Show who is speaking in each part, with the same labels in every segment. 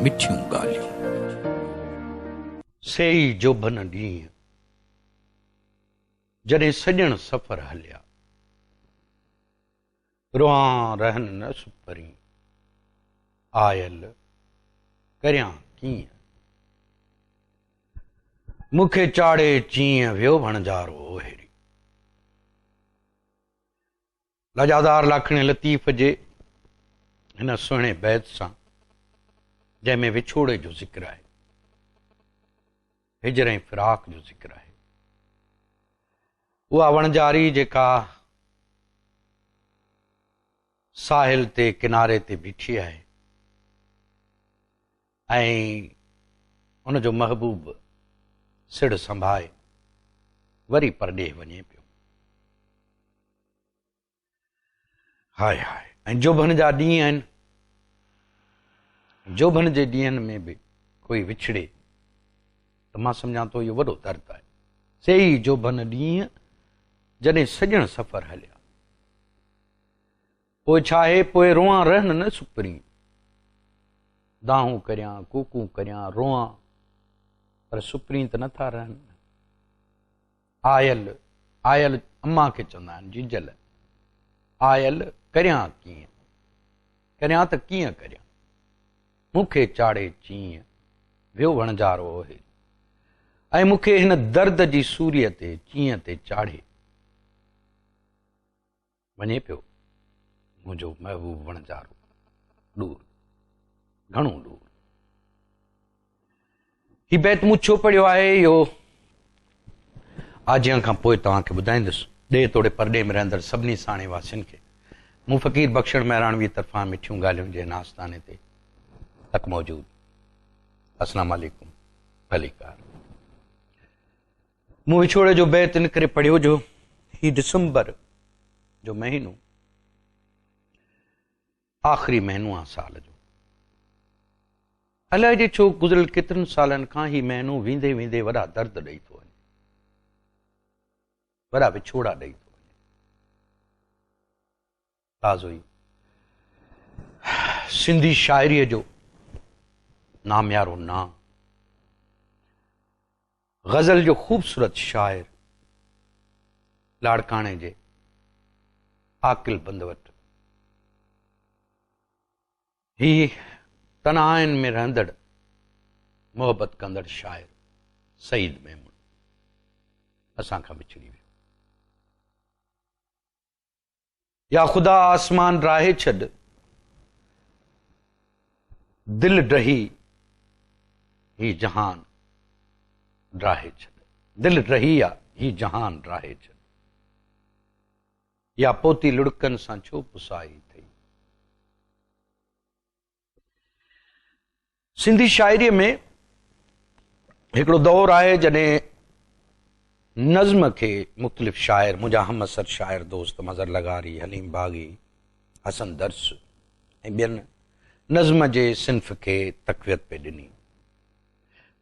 Speaker 1: मिठियूं ॻाल्हियूं। सेई जोभन ॾींहं जॾहिं सॼण सफ़र हलिया, रुआं रहन न सुपरी, आयल करियां कीअं। मूंखे चाड़े चीअं वियो वणजारो ओहिड़ी। लजादार लाखणे लतीफ़ जे हिन सुहिणे बैत सां, जंहिंमें विछोड़े जो ज़िक्र आहे, हिजर ऐं फिराक जो ज़िक्र आहे, उहा वणजारी जेका साहिल ते किनारे ते बीठी आहे ऐं उनजो महबूब सिड़ संभाए वरी परॾेह वञे पियो। हाय हाय। ऐं जोभन जा ॾींहं आहिनि, जोभन जे ॾींहंनि में बि कोई विछड़े त मां सम्झां थो इहो वॾो दर्द आहे। सेई जोभन ॾींहं जॾहिं सॼण सफ़र हलिया, पोइ छा आहे, पोइ रोआं रहन न सुपरी, दाहूं करियां कूकूं करियां रोआं, पर सुपरी त नथा रहनि। आयल, आयल अम्मा खे चवंदा आहिनि, जीजल। आयल करियां कीअं, करियां त कीअं करियां। मूंखे चाड़े चीअं वियो वणजारो ओहे, ऐं मूंखे हिन दर्द जी सूरीअ ते चीअं ते चाढ़े वञे पियो मुंहिंजो महबूब वणजारो, दूर, घणो दूर। ही बैत मूं छो पढ़ियो आहे, इहो आजियां खां पोइ तव्हांखे ॿुधाईंदुसि। ॾे तोड़े परॾे में रहंदड़ सभिनी साणे वासियुनि खे मूं फ़क़ीर बख़्शण महिराणवी तरफ़ां मिठियूं ॻाल्हियुनि जे नास्ताने ते तक मौजूद। अस्सलाम वालेकुम, भलीकार। मूं विछोड़े जो बैत इन करे पढ़ियो जो ही दिसंबर जो महीनो आख़िरी महीनो आहे साल जो। अलाए जे छो गुज़िरियल केतिरनि सालनि खां ही महीनो वेंदे वेंदे वॾा दर्द ॾेई थो वञे, वॾा विछोड़ा ॾेई थो वञे। ताज़ो ई सिंधी शाइरीअ जो नामयारो नाम, ग़ज़ल जो ख़ूबसूरत शाइर लाड़काणे जे आकिल बंदवट, ही तनाइन में रहंदड़ मोहब्बत कंदड़ शाइर सईद मेमून असां खां विछड़ी वियो। या ख़ुदा आसमान राहे छॾ, दिल ड्रही ही जहान राहे छॾ, दिल ड्रही आहे ही जहान राहे छॾ। या पोती लुड़कनि सां छो पुसाई थई। सिंधी शाइरीअ में हिकिड़ो दौर आहे जॾहिं नज़्म खे मुख़्तलिफ़ शाइर, मुंहिंजा हमअसर शाइर दोस्त मज़र लगारी, हलीम बाग़ी, हसन दर्स ऐं ॿियनि नज़्म जे सिन्फ़ खे तक़वियत पे ॾिनी।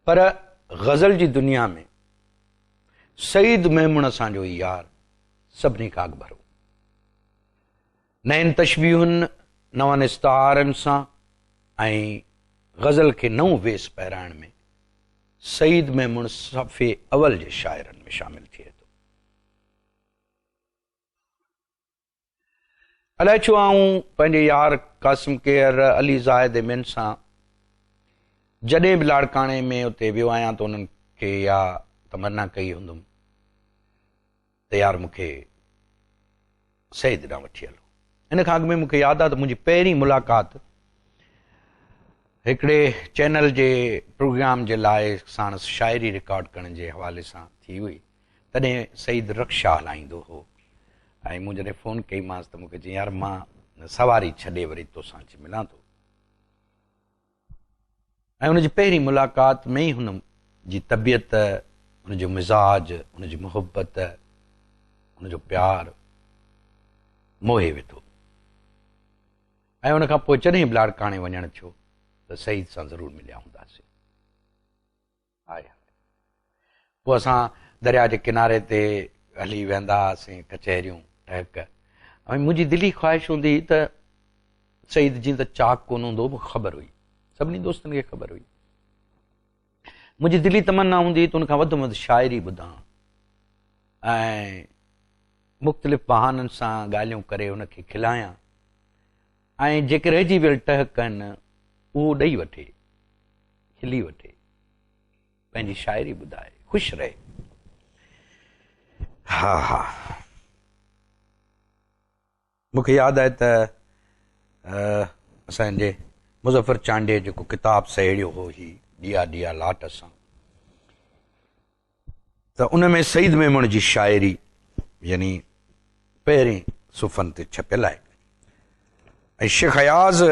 Speaker 1: पर ग़ज़ल जी दुनिया में सईद मेमून असांजो यार सभिनी खां अॻु भरो। नयनि तशबीहुनि, नवनि इस्तारनि सां ऐं ग़ज़ल खे नओं वेस पहिराइण में सईद मेमून सफ़े अवल जे शाइरनि में शामिल थिए थो। अलाए छो आऊं पंहिंजे यार क़ासिम केर अली ज़ाहिद मिन सां जॾहिं बि लाड़काणे में उते वियो आहियां त उन्हनि खे या तमन्ना कई हूंदुमि त यार मूंखे सईद ॾांहुं वठी हलो। इन खां अॻु में मूंखे यादि आहे त मुंहिंजी पहिरीं मुलाक़ात हिकिड़े चैनल जे प्रोग्राम जे लाइ साणस शाइरी रिकॉर्ड करण जे हवाले सां थी हुई। तॾहिं सईद रक्षा हलाईंदो हो ऐं मूं जॾहिं फ़ोन कईमांसि त मूंखे चई यार मां सवारी छॾे वरी तोसां अची मिलां थो। ऐं हुनजी पहिरीं मुलाक़ात में ई हुन जी तबियत, हुनजो मिज़ाज, हुनजी मुहबत, हुनजो प्यार मोहे विधो। ऐं हुन खां पोइ जॾहिं बि लाड़काणे वञणु थियो त सईद सां ज़रूरु मिलिया हूंदासीं। पोइ असां दरिया जे किनारे ते हली वेंदा हुआसीं, कचहरियूं ठहक। ऐं मुंहिंजी दिली ख़्वाहिश हूंदी त सईद जीअं त चाक कोन हूंदो, मूंखे ख़बर हुई सभिनी दोस्तनि खे ख़बर हुई। मुंहिंजी दिली तमन्ना हूंदी त उनखां वधि में वधि शाइरी ॿुधां ऐं मुख़्तलिफ़ बहाननि सां ॻाल्हियूं करे उनखे खिलायां ऐं जेके रहिजी वियल टहक आहिनि उहो ॾेई वठे, खिली वठे, पंहिंजी शाइरी ॿुधाए, ख़ुशि रहे। हा हा, मूंखे यादि आहे त असांजे मुज़फ़र चांडे जेको किताबु सहेड़ियो हो ही ॾिया ॾिया लाट सां, त उन में सईद मेमण जी शाइरी यानी पहिरें सुफ़नि ते छपियल आहे। ऐं शेख अयाज़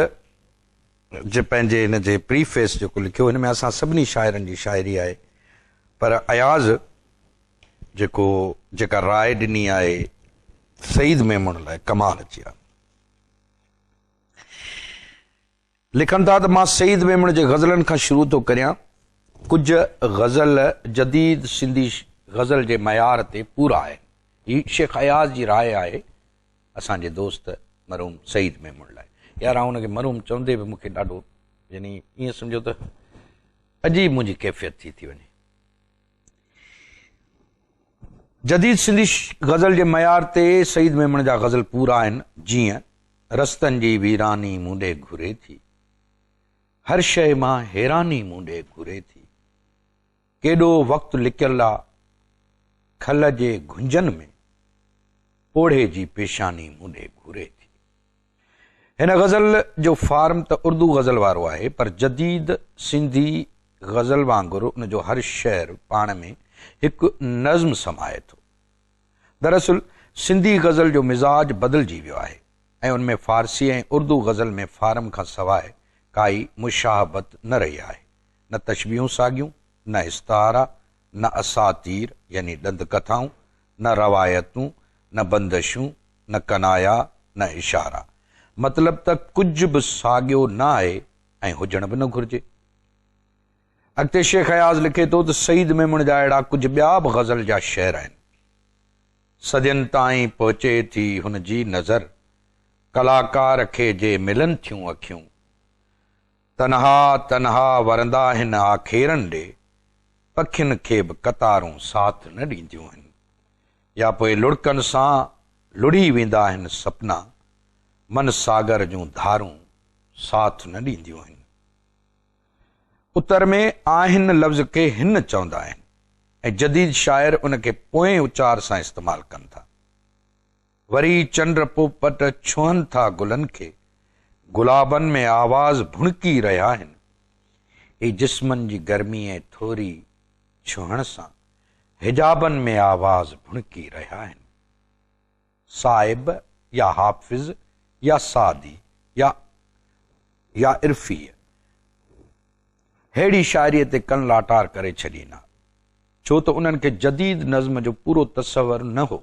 Speaker 1: जे पंहिंजे हिन जे प्रीफेस जेको लिखियो, हिन में असां सभिनी शाइरनि जी शाइरी आहे, पर अयाज़ जेका राय ॾिनी आहे सईद मेमण लाइ कमाल अची आहे। लिखनि था त मां सईद मेमण जे ग़ज़लनि खां शुरू थो करियां। कुझु ग़ज़ल जदीद सिंधी ग़ज़ल जे मयार ते पूरा आहे। ही शेख अयाज़ जी राय आहे असांजे दोस्त मरहूम सईद मेमण लाइ। यार आउं हुनखे मरहूम चवंदे बि मूंखे ॾाढो यानी ईअं सम्झो त अजीब मुंहिंजी कैफ़ियत थी वञे। जदीद सिंधी ग़ज़ल जे मयार ते सईद मेमण जा ग़ज़ल पूरा आहिनि, जीअं रस्तनि जी वीरानी मूं ॾे घुरे थी, हर शइ मां हैरानी मूं ॾे घुरे थी, केॾो वक़्तु लिकियल आहे खल जे घुंजनि में, पोढ़े जी पेशानी मूं ॾे घुरे थी। हिन ग़ज़ल जो फार्म त उर्दू ग़ज़ल वारो आहे, पर जदीद सिंधी ग़ज़ल वांगुरु उन जो हर शेर पाण में हिकु नज़्म समाए थो। दरअसल सिंधी ग़ज़ल जो मिज़ाज बदिलजी वियो आहे ऐं उनमें फ़ारसी ऐं उर्दू ग़ज़ल में फार्म खां सवाइ काई मुशाहबत न रही आहे, न तशबीहूं साॻियूं, न इस्तारा, न असातीर यानी ॾंद कथाऊं, न रवायतूं, न बंदिशूं, न कनाया, न इशारा। मतिलब त कुझु बि साॻियो न आहे ऐं हुजण बि न घुरिजे। अॻिते शेख अयाज़ लिखे थो त सईद मेमण जा अहिड़ा कुझु ॿिया बि ग़ज़ल जा शेर आहिनि। सदियनि ताईं पहुचे थी हुन जी नज़र, कलाकार खे जे मिलनि थियूं अखियूं, तनहा तनहा वरंदा आहिनि आखेरनि ॾे, पखियुनि खे बि कतारूं साथ न ॾींदियूं आहिनि, या पोइ लुड़कनि सां लुड़ी वेंदा आहिनि सपना, मन सागर जूं धारूं साथ न ॾींदियूं आहिनि। उत्तर में आहिनि लफ़्ज़ खे हिन चवंदा आहिनि ऐं जदीद शाइर उनखे पोएं उचार सां इस्तेमालु कनि था। वरी चंड पोपट छुहनि था गुलनि खे, गुलाबनि में आवाज़ भुणकी रहिया आहिनि, ही जिस्मनि जी गर्मी ऐं थोरी छुहण सां हिजाबनि में आवाज़ भुणकी रहिया आहिनि। साहिब या हाफ़िज़ या सादी या इर्फ़ी अहिड़ी शाइरीअ ते कन लाटार करे छॾींदा, छो त उन्हनि खे जदीद नज़्म जो पूरो तसवर न हो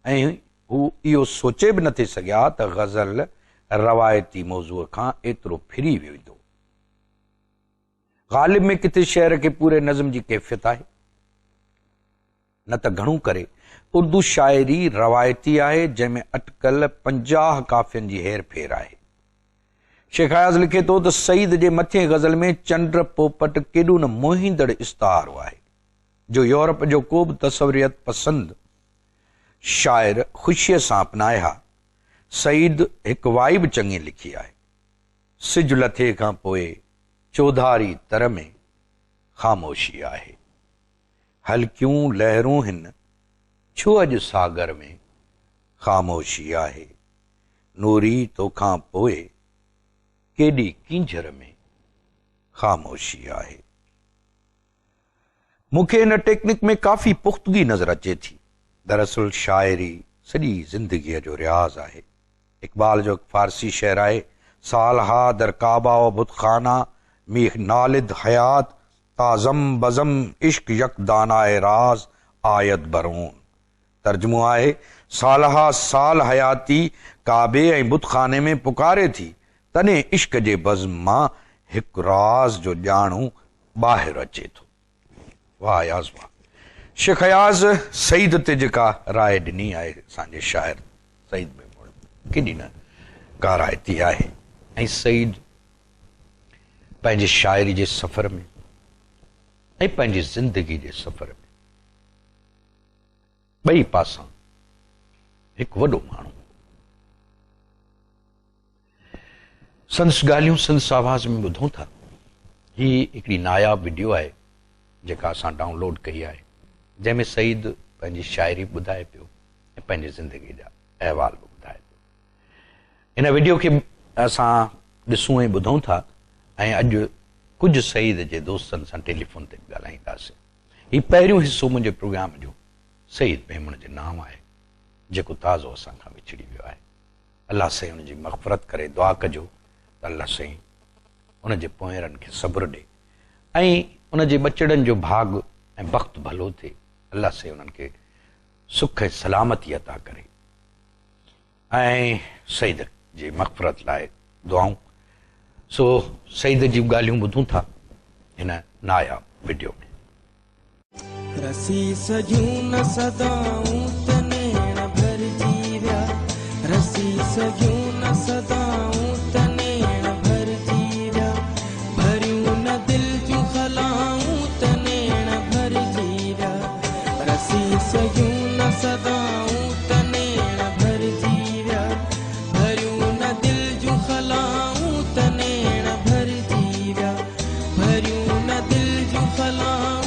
Speaker 1: ऐं हू इहो सोचे बि नथे सघिया त ग़ज़ल रवायती मौज़ूअ खां एतिरो फिरी वेंदो। ग़ालिब में किथे शेर खे पूरे नज़्म जी कैफ़ियत आहे, न त घणो करे उर्दू शाइरी रवायती आहे जंहिंमें अटकल 50 काफ़ियनि जी हेर फेर आहे। शेख अयाज़ लिखे थो त सईद जे मथे ग़ज़ल में चंड पोपट केॾो न मोहींदड़ इस्तारो आहे जो यूरोप जो को बि तसवरियत पसंद शाइर ख़ुशीअ सां अपनाए हा। सईद हिकु वाइब चङी लिखी आहे। सिज लथे खां पोइ चौधारी तर में ख़ामोशी आहे, हल्कियूं लहरूं हिन छो अॼु सागर में ख़ामोशी आहे, नूरी तोखां पोइ केॾी कींझर में ख़ामोशी आहे। मूंखे हिन टेक्निक में काफ़ी पुख्तगी नज़र अचे थी। दरअसल शाइरी सॼी ज़िंदगीअ जो रियाज़ आहे। इक़बाल जो फ़ारसी शेर आहे, सालहा दर काबा व बुतखाना मीह नालिद हयात ताज़म बज़म इश्क यक दानाए राज आयत बरून। तर्जुमो आहे, सालहा साल हयाती काबे ऐं बुतखाने में पुकारे थी, तॾहिं इश्क जे बज़म मां हिकु राज़ जो ॼाणू ॿाहिरि अचे थो। वाह याज़ वाह। शेख अयाज़ सईद ते जेका राय ॾिनी आहे असांजे शाइर सईद में केॾी न काराइती आहे। ऐं सईद पंहिंजी शाइरी जे सफ़र में ऐं पंहिंजी ज़िंदगी जे सफ़र में ॿई पासा हिकु वॾो माण्हू। संस ॻाल्हियूं संस आवाज़ में ॿुधूं था। ही हिकिड़ी नायाब वीडियो आहे जेका असां डाउनलोड कई आहे, जंहिंमें सईद पंहिंजी शाइरी ॿुधाए पियो ऐं पंहिंजी ज़िंदगी जा अहवाल बि ॿुधाए पियो। इन वीडियो खे असां ॾिसूं ऐं ॿुधूं था ऐं अॼु कुझु सईद जे दोस्तनि सां टेलीफोन ते बि ॻाल्हाईंदासीं। हीउ पहिरियों हिसो मुंहिंजे प्रोग्राम जो सईद मेमण जे नाम आहे, जेको ताज़ो असां खां विछड़ी वियो आहे। अलाह साईं हुनजी मग़फ़रत करे, दुआ कजो त अलाह साईं उनजे पोयरनि खे सब्र ॾे ऐं उनजे ॿचड़नि जो भाग ऐं वक़्त भलो थिए। अलाह साईं उन्हनि खे सुख ऐं सलामती अता करे ऐं सईद जी मग़फ़रत लाइ दुआऊं। सो सईद जी ॻाल्हियूं ॿुधूं था हिन नायाब वीडियो में।
Speaker 2: रसी सजूं न सदाऊं तनेण भरजी विया, रसी सजूं न सदाऊं तनेण भरजी विया, भरियूं न दिल जूं खलाऊं तनेण भरजी विया, रसी सजूं न सदाऊं तनेण भरजी विया, भरियूं न दिल जूं खलाऊं तनेण भरजी विया, भरियूं न दिल जूं खलाऊं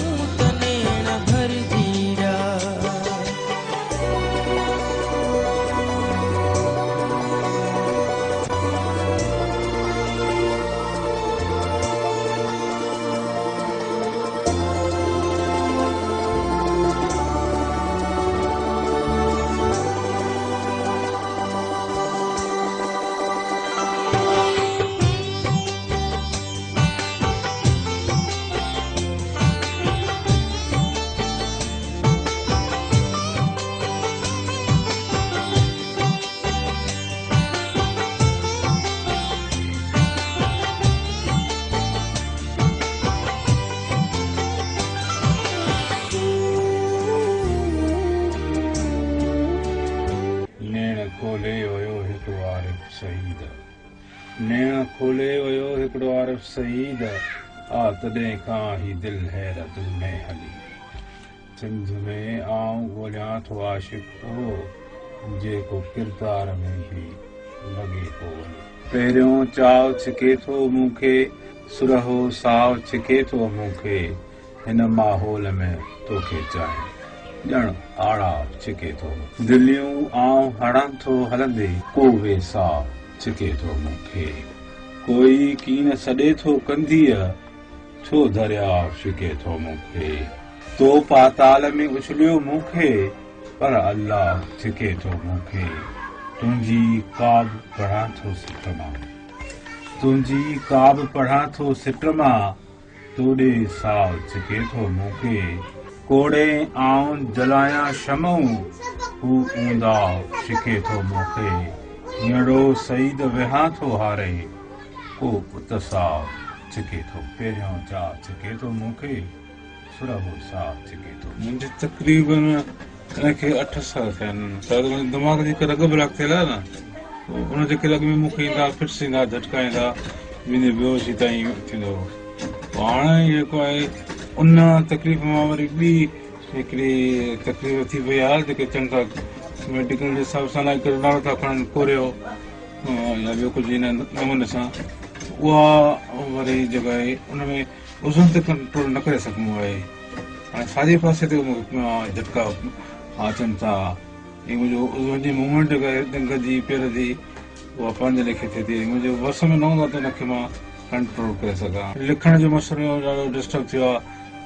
Speaker 3: नैण खोले वियो हिकिड़ो आरिफ सईद आ, तॾहिं खां ही दिल हैरत में हली। सिंध में आऊं ॻोल्हियां थो आशिक़ उहो, जेको किरदार में ही लॻे थो वञे। पहिरियों चाव छिके थो मूंखे, सुरहो साव छिके थो मूंखे, हिन माहौल में तोखे चाहियां ॼण आड़ा छिके थो। दिलियूं आऊं हणां थो हलंदे, को वे साव छिके थो मूंखे। कोई कीन सॾे थो कंदीअ, छो दरियाव छिके थो मूंखे। तो पाताल में उछलियो मूंखे, पर अल्लाह छिके थो मूंखे। तुंहिंजी काब पढ़ां थो सिट मां, तुंहिंजी काब पढ़ां थो सिट मां, तोॾे साव छिके थो मूंखे। कोड़े आऊं जलायां शमऊं, हू ऊंदा छिके थो मूंखे। हींअरो सईद विहां थो हारे, को पुत साव छिके थो। पहिरियों चाव छिके थो मूंखे, सुरहो साव छिके थो। मुंहिंजी तक़रीबन हिनखे 8 साल थिया आहिनि। त मुंहिंजे दिमाग़ जी हिकु रग ब्लॉक थियल आहे न, उन जेके रग में मूंखे ईंदा, फिट्स ईंदा, झटका ईंदा, मुंहिंजी बेहोशी ताईं थींदो। हाणे जेको आहे उन तकलीफ़ मां वरी ॿी हिकिड़ी तकलीफ़ थी वई आहे, जेके चङा मेडिकल जे हिसाब सां नालो था खणनि कोरियो या ॿियो कुझु इन नमूने सां। उहा वरी जेका आहे उनमें उज़न ते कंट्रोल न करे सघिबो आहे। हाणे साॼे पासे ते झटका अचनि था, ऐं मुंहिंजो उज़न जी मूवमेंट जेका आहे टंग जी पेर जी, उहा पंहिंजे लेखे थिए थी। मुंहिंजो बस में न हूंदो आहे त हुनखे मां कंट्रोल करे सघां। लिखण जो मसइलो ॾाढो डिस्टर्ब थियो आहे।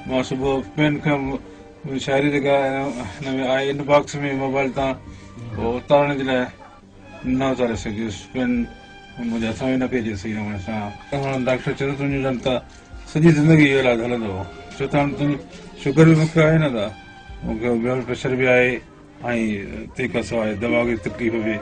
Speaker 3: मां सुबुह पेन खां शाइरी जेका हिन में आहे इनबॉक्स में मोबाइल तां उतारण जे लाइ न उतारे सघियुसि। पेन मुंहिंजे हथ में न पइजे सही नमूने सां। डॉक्टर चयो तुंहिंजो ॼण त सॼी ज़िंदगी इहो इलाजु हलंदो, छो त हाणे तुंहिंजी शुगर बि मूंखे आहे न, त मूंखे ब्लड प्रेशर बि आहे ऐं तंहिंखां सवाइ दिमाग़ी तकलीफ़ बि,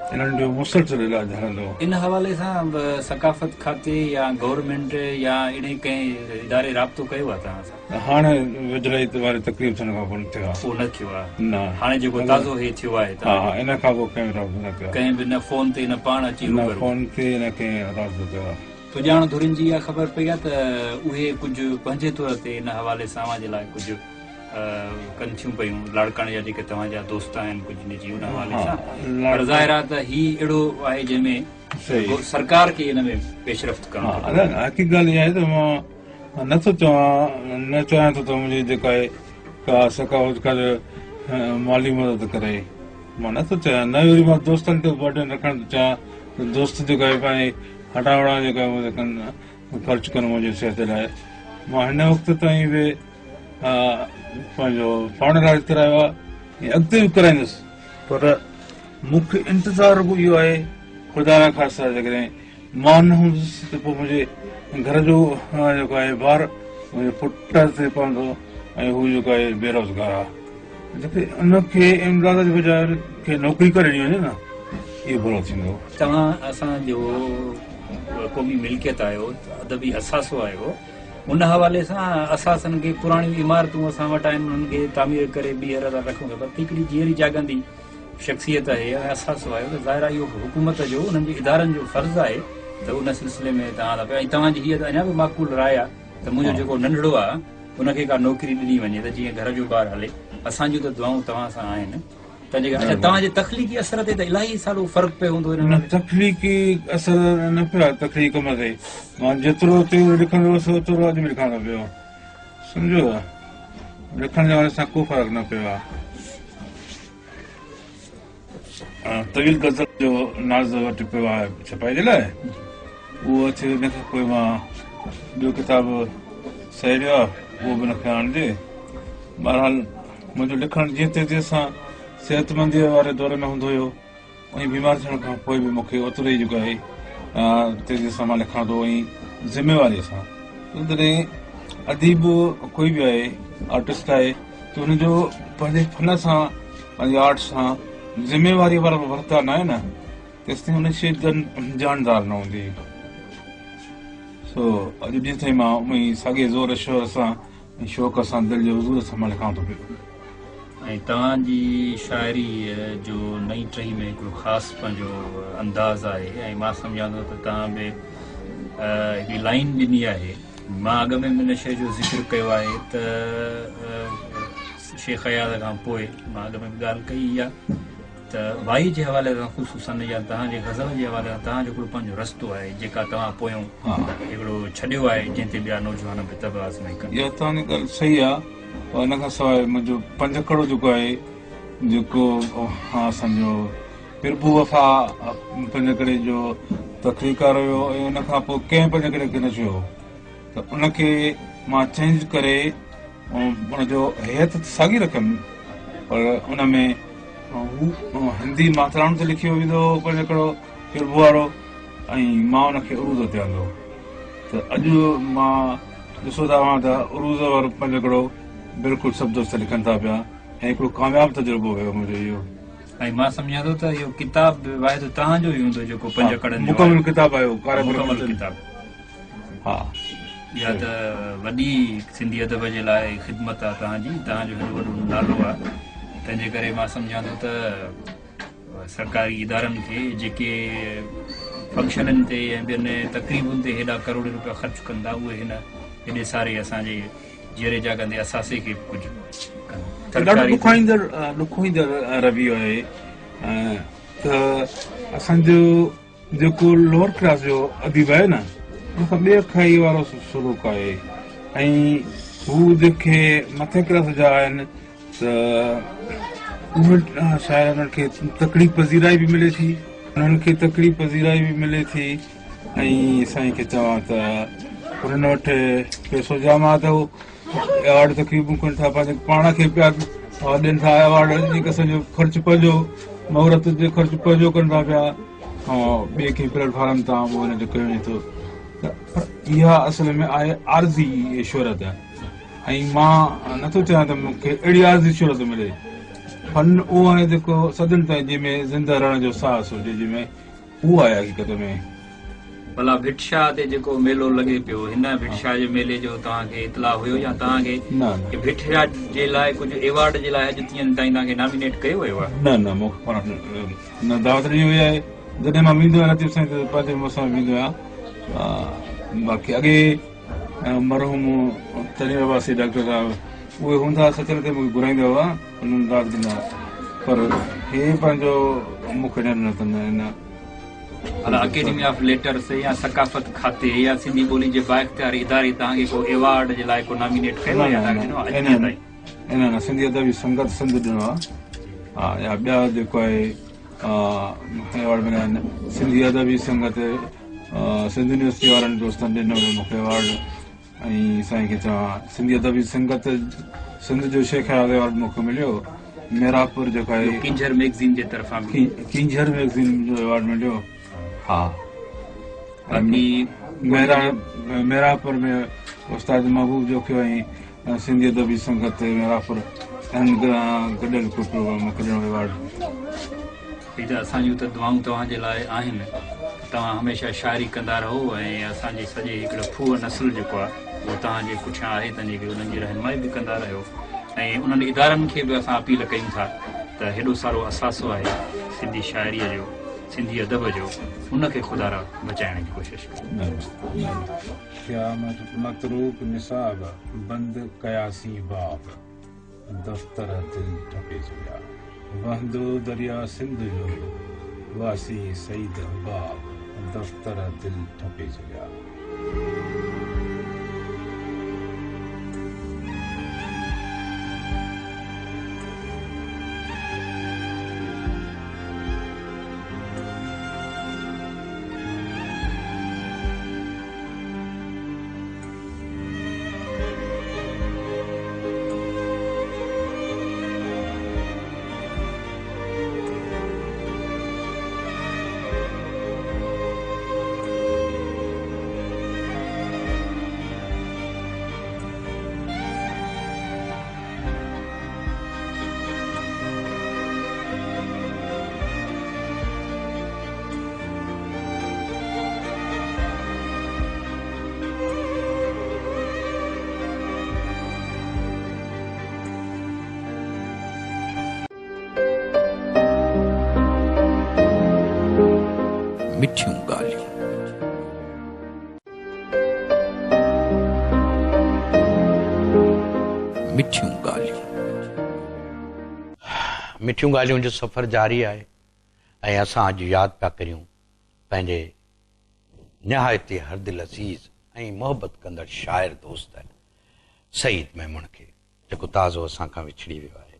Speaker 3: इन्हनि जो मुसलसिल इलाजु हलंदो।
Speaker 4: इन हवाले सां सकाफ़त खाते या गवर्नमेंट या इन कंहिं इदारे राब्तो कयो आहे तव्हां सां?
Speaker 3: हाणे वेझड़ाई वारी तकलीफ़ थियण खां पोइ न थियो आहे।
Speaker 4: पोइ न थियो आहे
Speaker 3: न,
Speaker 4: हाणे जेको ताज़ो हे थियो आहे।
Speaker 3: हा, इन खां पोइ कंहिं राब्तो न कयो,
Speaker 4: कंहिं बि न फोन ते न पाण अची
Speaker 3: न फोन ते न कंहिं राब्तो कयो आहे।
Speaker 4: सुञाण धुरिन जी इहा ख़बर पई आहे त उहे कुझु पंहिंजे तौर ते हिन हवाले सां अवां जे लाइ कुझु कनि थियूं पयूं लाड़काणे जा जेके तव्हांजा दोस्त आहिनि कुझु निजी उन हवाले सां पर ज़ाहिर आहे त ही अहिड़ो आहे जंहिंमें सरकार खे हिन में पेशरफ़्त करणु
Speaker 3: हक़ीक़त ॻाल्हि इहा आहे त मां नथो चवां न चाहियां थो त मुंहिंजी जेका आहे का सकावत कर माली मदद करे मां नथो चाहियां न वरी मां दोस्तनि ते बर्डन रखणु थो चाहियां दोस्त जेका आहे पंहिंजे हटावड़ा जेका ख़र्चु कनि मुंहिंजी सिहत लाइ मां हिन वक़्त ताईं बि पंहिंजो पाण राज करायो आहे अॻिते बि कराईंदुसि पर मूंखे इंतज़ारु रुॻो इहो आहे ख़ुदा न ख़ासि जेकॾहिं मां न हूंदुसि त पोइ मुंहिंजे घर जो जेको आहे ॿार मुंहिंजे पुट ते पवंदो ऐं हू जेको आहे बेरोज़गार आहे जेके उनखे इमदाद जे बजाए खे नौकिरी करे ॾिनी वञे न इहो बुरो थींदो
Speaker 4: तव्हां असांजो क़ौमी मिल्कियत आहियो अदबी असासो आहियो उन हवाले सां असासनि खे पुराणियूं इमारतूं असां वटि आहिनि उन्हनि खे तामीर करे ॿीहर था रखूं था पर हिकिड़ी जीअरी जाॻंदी शख़्सियत आहे ऐं असासो आहे त ज़ाहिर आहे इहो हुकूमत जो उन्हनि जे इदारनि जो फर्ज़ु आहे त उन सिलसिले में तव्हां था पिया ऐं तव्हांजी हीअ त अञा बि माक़ूल राय आहे त मुंहिंजो जेको नंढड़ो आहे उनखे का नौकिरी ॾिनी वञे त जीअं घर जो ॿारु हले असांजूं त दुआऊं तव्हां सां आहिनि तव्हांजे तख़लीक़ी असर ते त इलाही सालो फ़र्क़ु पियो हूंदो
Speaker 3: तख़लीक़ी असर न पियो आहे तख़लीक़ मथे मां जेतिरो लिखंदो हुउसि ओतिरो अॼु बि लिखां थो पियो सम्झो लिखण जे हवाले सां को फ़र्क़ु न पियो आहे तवील गज़ल जो नाज़ वटि पियो आहे छपाई जे लाइ उहो अचे हिनखे पोइ मां ॿियो किताबु सहेलियो आहे उहो बि हिनखे आणिजे बहरहाल मुंहिंजो लिखणु जीअं तेज़ीअ सां सेहतमंदीअ वारे दौरे में हूंदो हुयो ऐं बीमार थियण खां पोइ बि मूंखे ओतिरो ई जेको आहे तेज़ीअ सां मां लिखां थो ऐं ज़िम्मेवारीअ सां तॾहिं अदीब कोई बि आहे आर्टिस्ट आहे त हुनजो पंहिंजे फन सां पंहिंजे आर्ट सां ज़िम्मेवारीअ वारो वर्ता न आहे न तेसिताईं हुन शइ जानदार न हूंदी सो अॼु ॾींहं ताईं मां उहो ई साॻे ज़ोर शोर सां ऐं शौक़ सां दिलि जे हज़ूर सां मां लिखां थो पियो
Speaker 4: ऐं तव्हांजी शाइरी जो नई टही में हिकिड़ो ख़ासि पंहिंजो अंदाज़ आहे ऐं मां सम्झां थो त तव्हां बि हिकिड़ी लाइन ॾिनी आहे मां अॻ में हिन शइ जो ज़िक्र कयो आहे त शेख हयात खां पोइ मां अॻ में बि ॻाल्हि कई आहे त वाई जे हवाले सां ख़ुशूसन या तव्हांजे गज़ल जे हवाले सां तव्हांजो हिकिड़ो पंहिंजो रस्तो आहे जेका तव्हां पोयों हिकिड़ो छॾियो आहे जंहिं ते ॿिया नौजवान बि तबास में कनि
Speaker 3: इहा तव्हांजी ॻाल्हि सही आहे हिन खां सवाइ मुंहिंजो पंजकड़ो जेको आहे जेको सम्झो पिरबू वफ़ा पंजकड़े जो तख़लीकार हुयो ऐं उन खां पोइ कंहिं पंजकड़े खे न चयो त उनखे मां चेंज करे उनजो हैत साॻी रखियमि पर उन में हिंदी मात्राउनि ते लिखियो वेंदो पंजकड़ो पिरबू वारो ऐं मां उनखे उरूज़ ते आंदो त अॼु मां ॾिसो था त उरूज़ वारो पंजकड़ो बिल्कुलु सभु दोस्त लिखनि था पिया ऐं हिकिड़ो कामयाबु तजुर्बो हुयो मुंहिंजो इहो
Speaker 4: ऐं मां सम्झां थो त इहो किताबु वाइदो तव्हांजो ई हूंदो जेको पंजकड़नि जो
Speaker 3: मुकमल किताबु आयो
Speaker 4: मुकमल किताबु
Speaker 3: हा
Speaker 4: इहा त वॾी सिंधी अदब जे लाइ ख़िदमत आहे तव्हांजो हेॾो वॾो नालो आहे तंहिंजे करे मां सम्झां थो त सरकारी इदारनि खे जेके फंक्शननि ते ऐं ॿियनि तक़रीबुनि ते हेॾा करोड़ रुपया ख़र्चु कंदा उहे हेॾे सारे असांजे जीअरे जाॻंदे असासे खे कुझु
Speaker 3: ॾुखोईंदड़ रवैयो आहे त असांजो जेको लोअर क्लास जो अदीब आहे न उनखां ॿिए खाई वारो सलूक आहे ऐं हू जेके मथे क्लास जा आहिनि त उहे शायदि उन्हनि खे तकड़ी पज़ीराई बि मिले थी ऐं साईं खे चवां त हुननि वटि पैसो जाम आहे त हू अवार्ड तक़रीबूं कनि था पंहिंजे पाण खे पिया ॾियनि था अवार्ड जेके असांजो ख़र्चु पंहिंजो महूरत जो ख़र्चु पंहिंजो कनि था पिया ऐं ॿिए खे प्लेटफॉर्म तां उहो हिनजो कयो वञे थो त इहा असल में आहे आरज़ी शोहरत ऐं मां नथो चाहियां त मूंखे अहिड़ी आरज़ी शोहरत मिले फन उहो आहे जेको सदियुनि ताईं जंहिंमें ज़िंदा रहण जो साहस हुजे जंहिंमें उहो आहे हक़ीक़त में
Speaker 4: भला भिटशाह ते जेको मेलो लॻे पियो हिन भिटशाह जे मेले जो तव्हांखे इतला हुयो या तव्हांखे भिटशाह जे लाइ कुझु एवॉर्ड जे लाइ अॼु ताईं तव्हांखे नॉमिनेट कयो वियो आहे
Speaker 3: न मूंखे न दावत ॾिनी वई आहे जॾहिं मां वेंदो आहियां लतीफ़ साईं पंहिंजे मूंसां वेंदो आहियां बाक़ी अॻे मरहूम तरीक़े पासे डॉक्टर साहब उहे हूंदा सचल ते मूंखे घुराईंदा हुआ उन्हनि दाद ॾिना पर हे पंहिंजो मूंखे न कंदा आहिनि
Speaker 4: अकेडमी ऑफ लेटर्स या सकाफ़त खाते या सिंधी ॿोली जे बाइख्तियार इदारे तव्हांखे को एवॉर्ड जे लाइ को नॉमिनेट कयो आहे या
Speaker 3: इन सिंधी अदबी संगत सिंध ॾिनो आहे हा या ॿिया जेको आहे एवॉर्ड मिलिया आहिनि सिंधी अदबी संगत सिंध यूनिवर्सिटी वारनि दोस्तनि ॾिनो मूंखे एवॉर्ड ऐं साईं खे चवां सिंधी अदबी संगत सिंध जो शेख एवॉर्ड मूंखे मिलियो मेरापुर जेको आहे
Speaker 4: किंजर मैगज़ीन जे तरफ़ां
Speaker 3: किंजर मैगज़ीन जो एवॉर्ड मिलियो हा मेरापुर में उस्ताद महबूब जो कयो ऐं सिंधी अदबी संगत मेरापुर गॾियल कुटु मूंखे ॾिनो एवॉर्ड
Speaker 4: असांजूं त दुआऊं तव्हांजे लाइ आहिनि तव्हां हमेशह शाइरी कंदा रहो ऐं असांजे सॼे हिकिड़ो फूह नस्ल जेको आहे उहो तव्हांजे पुठियां आहे तंहिंजे करे उन्हनि जी रहनुमाई बि कंदा रहियो ऐं उन्हनि इदारनि खे बि असां अपील कयूं था त हेॾो सारो असासो आहे सिंधी शाइरीअ जो सिंधी अदब जो उनखे ख़ुदा रा बचाइण जी कोशिशि
Speaker 3: मतरूक निसाब बंद कयासी बाब दफ़्तर दिल ठपे जुया वहदो दरिया सिंध जो वासी सईद बाब दफ़्तर दिल ठपे जुया
Speaker 1: मिठियूं ॻाल्हियूं मिठियूं ॻाल्हियूं मिठियूं ॻाल्हियूं जो सफ़र जारी आहे ऐं असां अॼु यादि पिया करियूं पंहिंजे निहायती हरदिल अज़ीज़ ऐं मोहबत कंदड़ शाइर दोस्त सईद मेमून खे जेको ताज़ो असां खां विछड़ी वियो आहे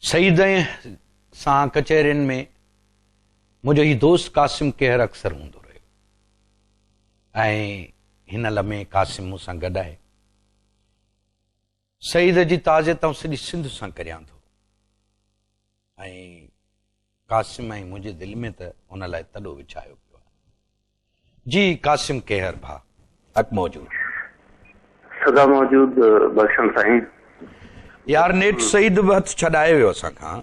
Speaker 1: सईद सां कचहरियुनि में मुंहिंजो ही दोस्त कासिम केहर अक्सर हूंदो रहियो ऐं हिन लम्हे कासिम मूंसां गॾु आहे सईद जी ताज़े तां सॼी सिंध सां करियां थो ऐं कासिम ऐं मुंहिंजे दिलि में त उन लाइ तॾो विछायो पियो आहे जी कासिम केहर भा अक मौजूद
Speaker 5: सदा मौजूद बख्शम साईं
Speaker 1: यार नेठ सईद बि हथ छॾाए वियो असां खां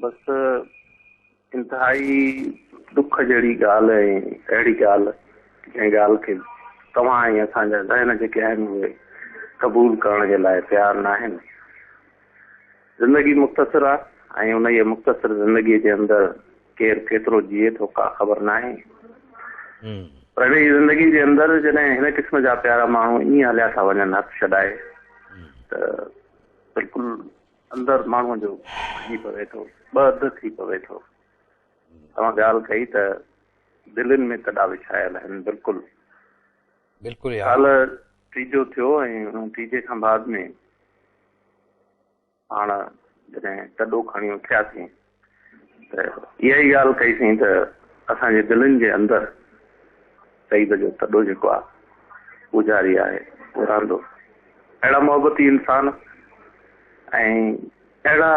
Speaker 5: बस इंतहाई दुख जहिड़ी ॻाल्हि ऐं अहिड़ी ॻाल्हि जंहिं ॻाल्हि खे तव्हां ऐं असांजा ज़हन जेके आहिनि उहे क़बूल करण जे लाइ तयारु न आहिनि ज़िंदगी मुख़्तसिर आहे ऐं उन जे मुख़्तसिर ज़िंदगीअ जे अंदरि केरु केतिरो जीए थो का ख़बर न आहे पर हिन ज़िंदगी जे अंदरि जॾहिं हिन क़िस्म जा प्यारा माण्हू ईअं हलिया था वञनि हथ छॾाए त बिल्कुलु अंदरि माण्हूअ जो थी पवे थो ॿ अध थी पवे थो तव्हां ॻाल्हि कई त दिलनि में तॾा विछायल आहिनि बिल्कुलु साल टीजो थियो ऐं उन टीजे खां बाद में पाण जॾहिं तॾो खणी उथियासीं त इहा ई ॻाल्हि कईसीं त असांजे दिलनि जे अंदरि सईद जो तॾो जेको आहे उहो जारी आहे उहो रहंदो अहिड़ा मोहबती इंसान ऐं अहिड़ा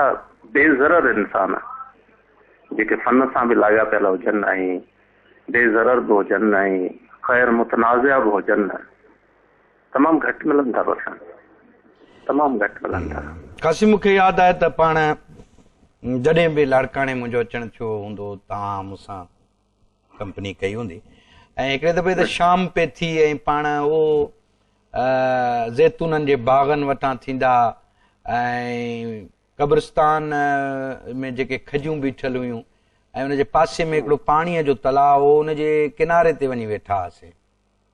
Speaker 5: बेज़रर इंसान जेके फन सां बि लाॻापियल हुजनि ऐं बेज़रर बि हुजनि ऐं ख़ैर मुतनाज़िया बि हुजनि तमामु घटि मिलनि था रोशन तमामु घटि मिलनि था
Speaker 1: कासिम मूंखे यादि आहे त पाण जॾहिं बि लाड़काणे मुंहिंजो अचणु थियो हूंदो तव्हां मूंसां कंपनी कई हूंदी ऐं हिकिड़े दफ़े त शाम पे थी ऐं पाण उहो ज़ैतूननि जे बाग़नि वटां थींदा ऐं कब्रिस्तान में जेके खजियूं बीठल हुयूं ऐं हुनजे पासे में हिकिड़ो पाणीअ जो तलाउ हो, हुनजे किनारे ते वञी वेठा हुआसीं।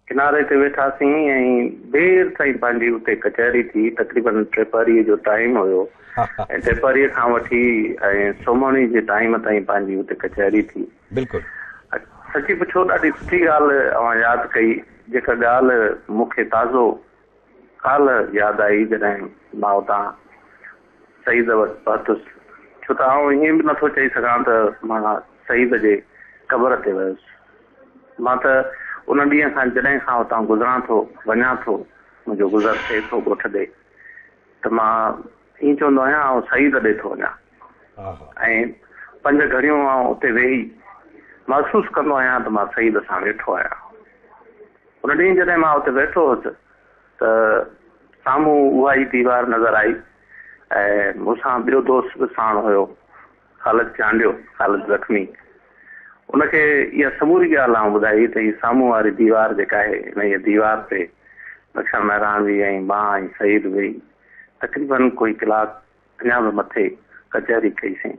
Speaker 5: किनारे ते वेठासीं ऐं देर ताईं पंहिंजी उते कचहरी थी। तक़रीबन 3 जो टाइम हुयो ऐं 3 खां वठी ऐं सुम्हण जे टाइम ताईं पंहिंजी उते कचहरी थी।
Speaker 1: बिल्कुलु
Speaker 5: सची पुछो, ॾाढी सुठी ॻाल्हि अवां यादि कई। जेका ॻाल्हि मूंखे ताज़ो काल्ह यादि आई जॾहिं मां उतां शहीद वटि पहुतुसि, छो त आउं ईअं बि नथो चई सघां त मां शहीद जे क़बर ते वियुसि। मां त उन ॾींहं खां जॾहिं खां उतां गुज़रां थो वञा थो, मुंहिंजो गुज़र थिए थो ॻोठ ॾे, त मां ईअं चवंदो आहियां आउं शहीद ॾे थो वञा। ऐं 5 घड़ियूं आउं उते वेही महसूसु कंदो आहियां त मां शहीद सां वेठो आहियां। उन ॾींहुं जॾहिं मां उते वेठो हुउसि त साम्हूं उहा ई दीवार नज़र आई ऐं मूंसां ॿियो दोस्त बि साण हुयो, ख़ालिद चांडियो, ख़ालिद ज़ख़्मी। उनखे इहा समूरी ॻाल्हि आउं ॿुधाई त हीअ साम्हूं वारी दीवार जेका आहे, हिन इहा दीवार ते लक्ष्मण महराणवी ऐं मां ऐं शहीद वेही तक़रीबन कोई कलाक अञा बि मथे कचहरी कईसीं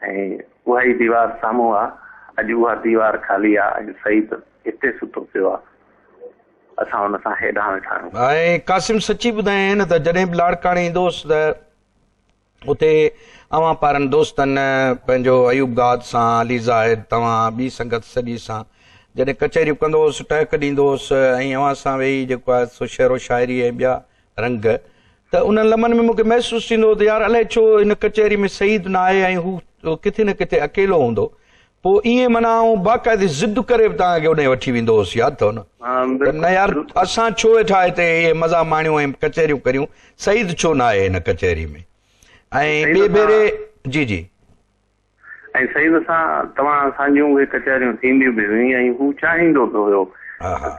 Speaker 5: ऐं उहा ई दीवार साम्हूं आहे। अॼु उहा दीवार ख़ाली आहे ऐं शहीद हिते सुतो पियो आहे। असां हुन सां हेॾां वेठा आहियूं।
Speaker 1: ऐं कासिम सची ॿुधाए न त जॾहिं बि लाड़काणे ईंदोसि त उते अवां पारनि दोस्तनि पंहिंजो अयूब गाद सां, अली ज़ाहिर, तव्हां ॿी संगत सॼी सां जॾहिं कचहरियूं कंदो हुउसि, टहक ॾींदो हुउसि ऐं अवां सां वेही जेको आहे सो शेरो शाइरी ऐं ॿिया रंग, त उन लम्हनि में मूंखे महसूसु थींदो हो त यार अलाए छो हिन कचहरी में शहीद न आहे ऐं हू किथे न किथे अकेलो हूंदो। पोइ ईअं माना आउं बाक़ाइदे ज़िद करे बि तव्हांखे उन वठी वेंदो हुउसि, यादि अथव न यार असां छो वेठा हिते इहे मज़ा माणियूं ऐं कचहरियूं करियूं, शहीद छो न आहे हिन कचहरी में। ऐं ॿिए भेरे जी जी
Speaker 5: ऐं शहीद सां तव्हां असांजियूं उहे कचहरियूं थींदियूं बि हुयूं ऐं हू चाहींदो बि हुयो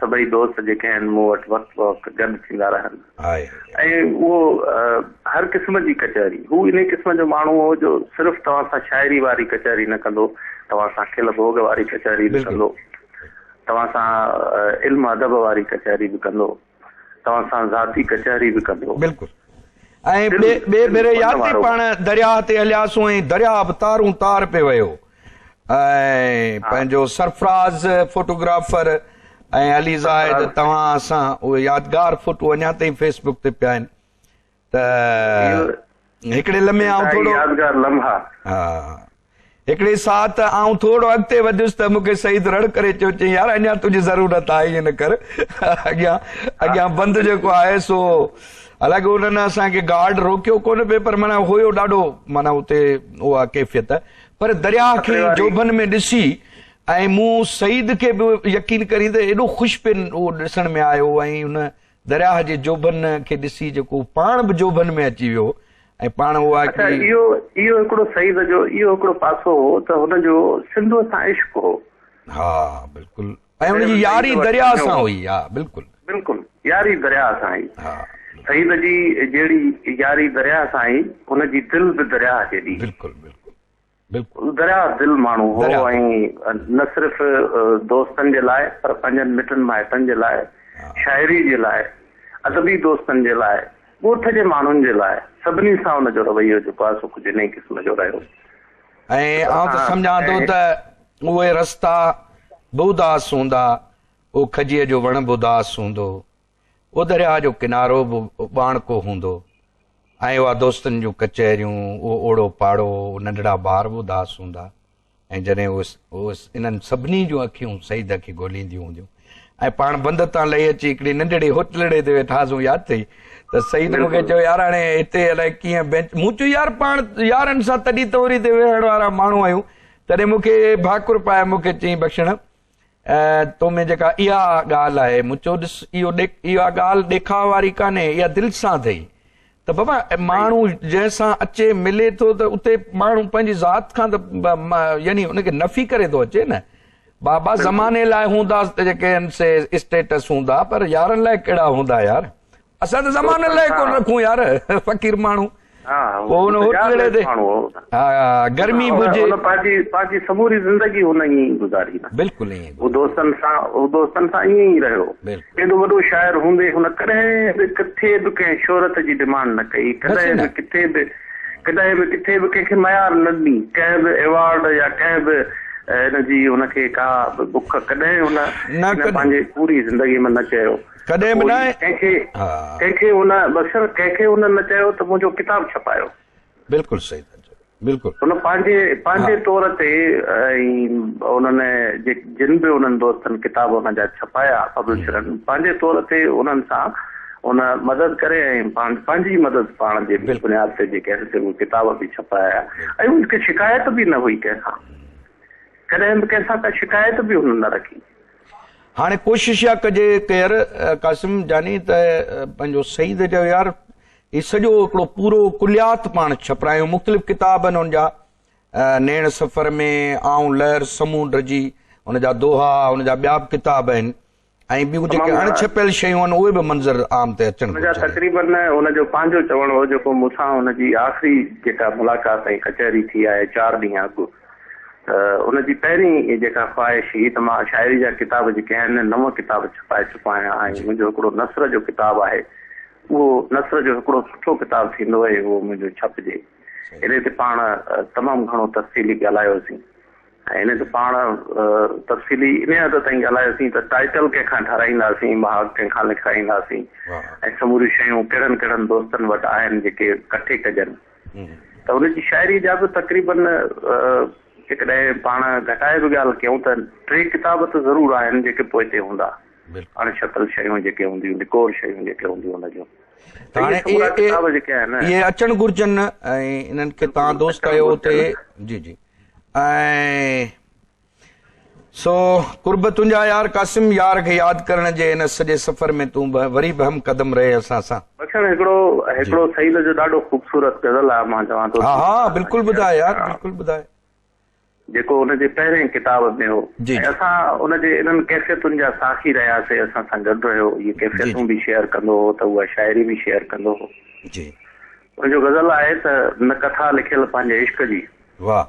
Speaker 5: सभई दोस्त जेके आहिनि मूं वटि वक़्तु वक़्तु गॾु थींदा रहनि। ऐं उहो हर क़िस्म जी कचहरी, हू इन क़िस्म जो माण्हू हो जो सिर्फ़ु तव्हां सां शाइरी वारी कचहरी न कंदो, तव्हां सां खिल भोग वारी कचहरी बि कंदो, तव्हां सां इल्म अदब वारी कचहरी बि कंदो, तव्हां सां ज़ाती कचहरी बि कंदो।
Speaker 1: बिल्कुलु। ऐं ॿिए भेरे यादि थी पाण दरिया ते हलियासीं ऐं दरिया बि तारूं तार पे वियो ऐं पंहिंजो सरफराज़ फोटोग्राफर ऐं अली ज़ाहिद तव्हां असां उहे यादगार फोटो अञा ताईं फेसबुक ते पिया आहिनि। त हिकिड़े लम्हे आउं थोरो
Speaker 5: यादगार लम्हा
Speaker 1: हिकिड़े साथ आउं थोरो अॻिते वधियुसि त मूंखे शहीद रड़ करे चयो, चई यार अञा तुंहिंजी ज़रूरत आहे, ईअं न कर, अॻियां बंदि जेको आहे सो हालांकि उन्हनि असांखे गार्ड रोकियो कोन पियो, पर माना हुयो ॾाढो माना उते उहा कैफ़ियत, पर दरिया खे जोभन में ॾिसी ऐं मूं शहीद खे बि यकीन करी त एॾो ख़ुशि पिन उहो ॾिसण में आयो ऐं हुन दरिया जे जोभन खे ॾिसी जेको पाण बि जोभन में अची वियो ऐं पाण उहा
Speaker 5: इहो हिकिड़ो शहीद जो इहो हिकिड़ो पासो हो त हुनजो सिंधु सां इश्क हो।
Speaker 1: हा बिल्कुलु, ऐं हुनजी यारी दरिया सां हुई। हा बिल्कुलु बिल्कुलु,
Speaker 5: यारी दरिया सां आई। शहीद जी जहिड़ी यारी दरिया सां आई, हुनजी दिलि बि दरिया जहिड़ी।
Speaker 1: बिल्कुलु बिल्कुलु बिल्कुलु
Speaker 5: दरिया दिलि माण्हू हो ऐं न सिर्फ़ु दोस्तनि जे लाइ पर पंहिंजनि मिटनि माइटनि जे लाइ, शाइरी जे लाइ, अदबी दोस्तनि जे लाइ, ॻोठ जे माण्हुनि जे लाइ, सभिनी सां हुनजो रवैयो जेको आहे सो कुझु इन क़िस्म जो रहियो।
Speaker 1: ऐं आउं त सम्झां थो त उहे रस्ता बि उदास हूंदा, उहो खजीअ जो वण बि उदास हूंदो, उहो दरिया जो किनारो बि ॿाणको हूंदो ऐं उहा दोस्तनि जूं कचहरियूं, उहो ओड़ो पाड़ो, नंढड़ा ॿार बि उदास हूंदा। ऐं जॾहिं उहो इन्हनि सभिनी जूं अखियूं शहीद खे ॻोल्हींदियूं हूंदियूं ऐं पाण बंदि तां लही अची हिकिड़ी नंढड़ी होटलड़े ते वेठासीं, यादि अथई त शहीद मूंखे चयो यार हाणे हिते अलाए कीअं बेंच, मूं चयो यार पाण यारनि सां तॾहिं तोरी ते वेहण वारा माण्हू आहियूं। तॾहिं मूंखे भाकुर पाए मूंखे चई बख़्शण तो में जेका इहा ॻाल्हि आहे, मूं चयो ॾिस इहा ॻाल्हि ॾेखाव वारी कान्हे, इहा दिलि सां अथई त बाबा माण्हू जंहिंसां अचे मिले थो त उते माण्हू पंहिंजी ज़ात खां त यानी हुनखे नफ़ी करे थो अचे न। बाबा ज़माने लाइ हूंदा जेके आहिनि से स्टेटस हूंदा, पर यारनि लाइ कहिड़ा हूंदा यार, असां त ज़माने लाइ कोन रखूं यार, फ़क़ीर माण्हू। गर्मी
Speaker 5: पंहिंजी समूरी ज़िंदगी हुन ई गुज़ारी न।
Speaker 1: बिल्कुलु
Speaker 5: दोस्तनि सां ईअं ई रहियो। एॾो वॾो शाइर हूंदे हुन कॾहिं बि किथे बि कंहिं शोहरत जी डिमांड न कई, कॾहिं बि किथे बि कॾहिं बि किथे बि कंहिंखे मयार न ॾिनी, कंहिं बि एवॉर्ड या कंहिं बि हिनजी हुनखे का बुख कॾहिं हुन पंहिंजे पूरी ज़िंदगी में न चयो,
Speaker 1: कॾहिं बि न
Speaker 5: कंहिंखे हुन बसर कंहिंखे हुन न चयो त मुंहिंजो किताबु छपायो।
Speaker 1: बिल्कुलु सही था चओ, बिल्कुलु।
Speaker 5: हुन पंहिंजे तौर ते उन्हनि जिन बि उन्हनि दोस्तनि किताब हुनजा छपाया पब्लिशरनि, पंहिंजे तौर ते उन्हनि सां उन मदद करे ऐं पंहिंजी मदद पाण जे बुनियाद ते जेके उहे किताब बि छपाया ऐं उनखे शिकायत बि न हुई कंहिंखां, कॾहिं बि कंहिंसां का शिकायत बि हुन न रखी।
Speaker 1: हाणे कोशिश इहा कजे केरु कासिम जानी त पंहिंजो सईद जो यार ही सॼो हिकिड़ो पूरो कुलियात पाण छपरायूं, मुख़्तलिफ़ किताब आहिनि हुनजा, नेण सफ़र में, आऊं लहर समुंड जी, हुनजा दोहा, हुनजा ॿिया बि किताब आहिनि ऐं ॿियूं जेके अणछपियल शयूं आहिनि उहे बि मंज़र आम ते अचनि।
Speaker 5: हुनजा तक़रीबन हुनजो पंहिंजो चवणु हो जेको मूंसां हुनजी आख़िरी जेका मुलाक़ात ऐं कचहरी थी आहे 4 ॾींहं अॻु, हुनजी पहिरीं जेका ख़्वाहिश हुई त मां शाइरी जा किताब जेके आहिनि 9 किताब छपाए चुकायां ऐं मुंहिंजो हिकिड़ो नसर जो किताबु आहे, उहो नसर जो हिकिड़ो सुठो किताबु थींदो आहे, उहो मुंहिंजो छपजे। इन ते पाण तमामु घणो तफ़सीली ॻाल्हायोसीं ऐं इन ते पाण तफ़सीली इन हद ताईं ॻाल्हायोसीं त टाइटल कंहिंखां ठाराईंदासीं, महाग कंहिंखां लिखाईंदासीं ऐं समूरियूं शयूं कहिड़नि कहिड़नि दोस्तनि वटि आहिनि जेके कठे कजनि, त हुनजी शाइरी जा बि तक़रीबन जेकॾहिं पाण घटाए बि ॻाल्हि कयूं त 3 किताब त ज़रूरु आहिनि जेके पोइ ते हूंदा, अणछपियल शयूं जेके हूंदियूं, लिकोर शयूं जेके हूंदियूं हुनजूं किताब जेके आहिनि
Speaker 1: इहे अचणु घुरिजनि ऐं इन्हनि खे तव्हां दोस्त कयो हुते। जी जी। ऐं सो कुर्ब तुंहिंजा यार कासिम, यार खे यादि करण जे हिन सॼे सफ़र में तूं वरी बि हम कदम रहे असां सां।
Speaker 5: हिकिड़ो सईद जो ॾाढो ख़ूबसूरत गज़ल आहे, मां चवां थो।
Speaker 1: हा बिल्कुलु ॿुधाए यार, बिल्कुलु ॿुधाए।
Speaker 5: जेको हुनजे पहिरें किताब में हो, असां हुनजे इन्हनि कैफ़ियतुनि जा साखी रहियासीं, असां सां गॾु रहियो, इहे कैफ़ियतूं बि शेयर कंदो हो त उहा शाइरी बि शेयर कंदो हो। हुनजो गज़ल आहे त न कथा लिखियल पंहिंजे इश्क जी,
Speaker 1: वाह,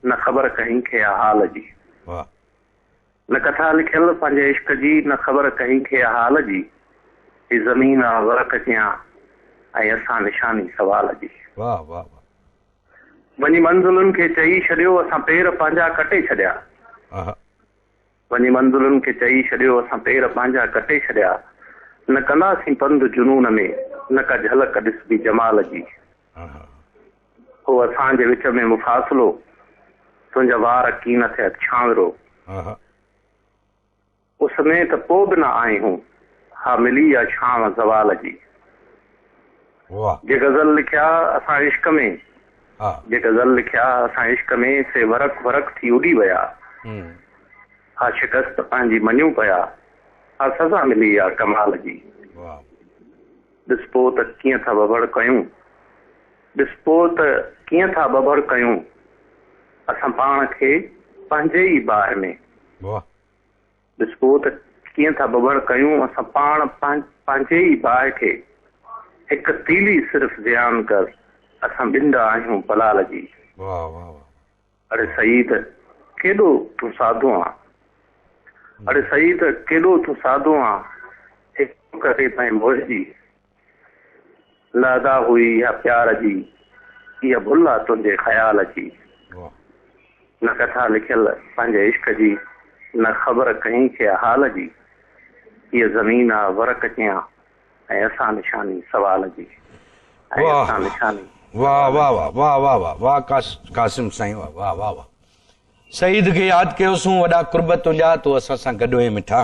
Speaker 5: न ख़बर कहीं खे हाल जी,
Speaker 1: वाह,
Speaker 5: न कथा लिखियल पंहिंजे इश्क जी, न ख़बर कहीं खे हाल जी, ही ज़मीन आहे वरक जियां ऐं असां निशानी सवाल जी।
Speaker 1: वाह वाह।
Speaker 5: वञी मंज़िलुनि खे चई छॾियो असां पेर पंहिंजा कटे छॾिया, वञी मंज़िलुनि खे चई छॾियो असां पेर पंहिंजा कटे छॾिया, न कंदासीं पंधु जुनून में, न का झलक ॾिसबी जमाल जी, हो असांजे विच में मुफ़ासिलो, तुंहिंजा वार कीन थिया छांवरो, उस में त पोइ बि न आहियूं, हा मिली आहे छांव ज़वाल जी। जे गज़ल लिखिया असां इश्क में, जे गज़ल लिखिया असां इश्क में, से वरक वरक थी उॾी विया, हा शिकस्त पंहिंजी मञूं पिया, हा सज़ा मिली आहे कमाल जी। ॾिस पोइ त कीअं था बबड़ कयूं, ॾिस पोइ त कीअं था बबड़ कयूं, असां पाण खे पंहिंजे ई बाहि में, ॾिस पोइ त कीअं था बबड़ कयूं, असां पाण पंहिंजे ई बाहि खे, हिकु तीली सिर्फ़ ध्यानु कर, असां बिंदा आहियूं पलाल जी। अरे सईद केॾो तूं साधू आं, अरे सईद केॾो तूं साधू आं, हिकु करे ताईं मोह जी, न अदा हुई या प्यार जी, इहा भुल आहे तुंहिंजे ख़्याल जी, न कथा लिखियल पंहिंजे इश्क जी, न ख़बर कहीं खे हाल जी, इहा ज़मीन आहे वरक जियां ऐं असां निशानी सवाल जी, ऐं असां निशानी।
Speaker 1: वाह वाह वाह वाह वाह वाह वाह कासिम साईं, वाह वाह वाह वाह। सईद खे यादि कयोसीं, वॾा कुर्ब तुंहिंजा, तूं असां सां गॾु ऐं मिठा,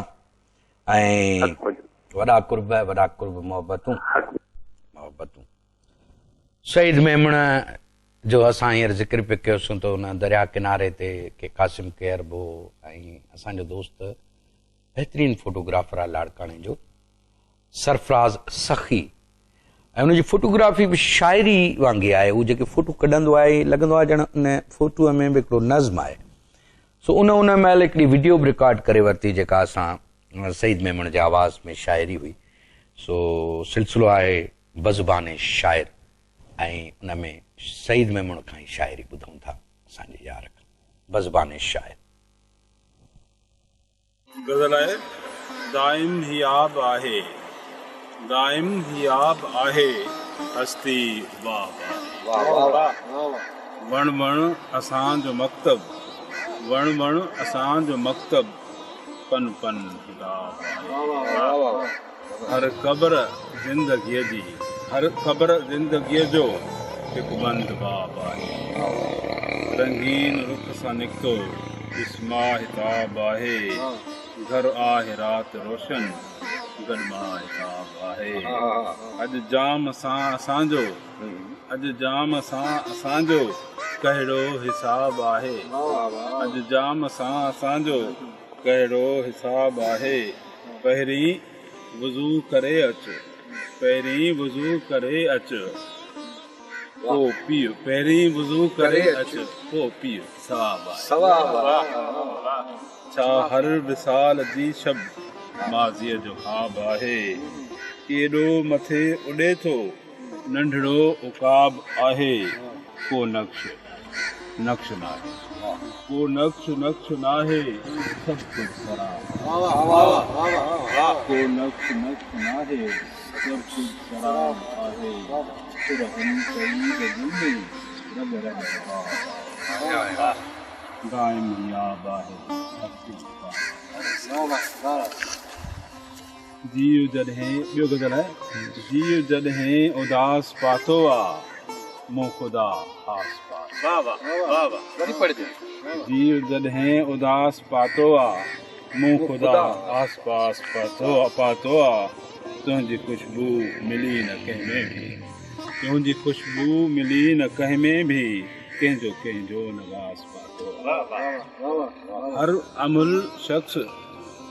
Speaker 1: ऐं वॾा कुर्ब मोहबतूं। सईद मेमण जो असां हींअर ज़िक्र पिया कयोसीं त हुन दरिया किनारे ते के कासिम केरब हो, ऐं असांजो दोस्त बहितरीनु फोटोग्राफर आहे लाड़काणे जो सरफराज़ सखी, ऐं हुनजी फोटोग्राफी बि शाइरी वांगुरु आहे। उहो जेके फोटो कढंदो आहे लॻंदो आहे ॼण उन फोटूअ में बि हिकिड़ो नज़्म आहे। सो उन महिल हिकिड़ी वीडियो बि रिकॉर्ड करे वरिती जेका असां सईद मेमण जे आवाज़ में शाइरी हुई। सो सिलसिलो आहे बज़बाने शाइर, ऐं उन में सईद मेमण खां ई शाइरी ॿुधूं था असांजे यार खां। बज़बाने शाइर
Speaker 3: गज़ल आहे, दाइम ही आब आहे, दाइम ही आब आहे, हस्ती वाह वाह। वण वण असांजो मकतब, वण वण असांजो मकतब, पन पन किताब आहे। हर ख़बर ज़िंदगीअ जी, हर ख़बर ज़िंदगीअ जो हिकु बंदि बाब आहे। रंगीन रुख सां निकितो इस्मा हिताब आहे। घर आहे राति रोशन, गॾमा हिताब आहे। अॼु जाम सां असांजो, अॼु जाम सां असांजो कहिड़ो हिसाब आहे। अॼु जाम सां असांजो कहिड़ो हिसाब आहे। पहिरीं वज़ू करे अचु, पहिरीं वज़ू करे अचु, पोइ पीउ, पहिरीं वज़ू करे अचु, पोइ पीउ, सवाब आहे। छा हर विसाल जी शब माज़ीअ जो ख़्वाब आहे। केॾो मथे उॾे थो नंढड़ो उकाब आहे। को नक्श नक्श नाहे, को नक्श नक्श नाहे, सभु कुझु ख़राब। को नक्श नक्श नाहे, सभु कुझु ख़राब आहे। रहम सईद ज़िंदगी रब रब गाइम याब आहे, सभु कुझु जीव जॾहिं, ॿियो गज़ल आहे, जीव जॾहिं उदास पातो आहे, मूं ख़ुदा आस पास। जीव जॾहिं उदास पातो आहे, मूं ख़ुदा आस पास पातो आहे। तुंहिंजी खुशबू मिली न कंहिंमें बि, तुंहिंजी खुशबू मिली न कंहिं में बि, कंहिंजो कंहिंजो नवाज़ पातो आहे। हर अमुल शख़्स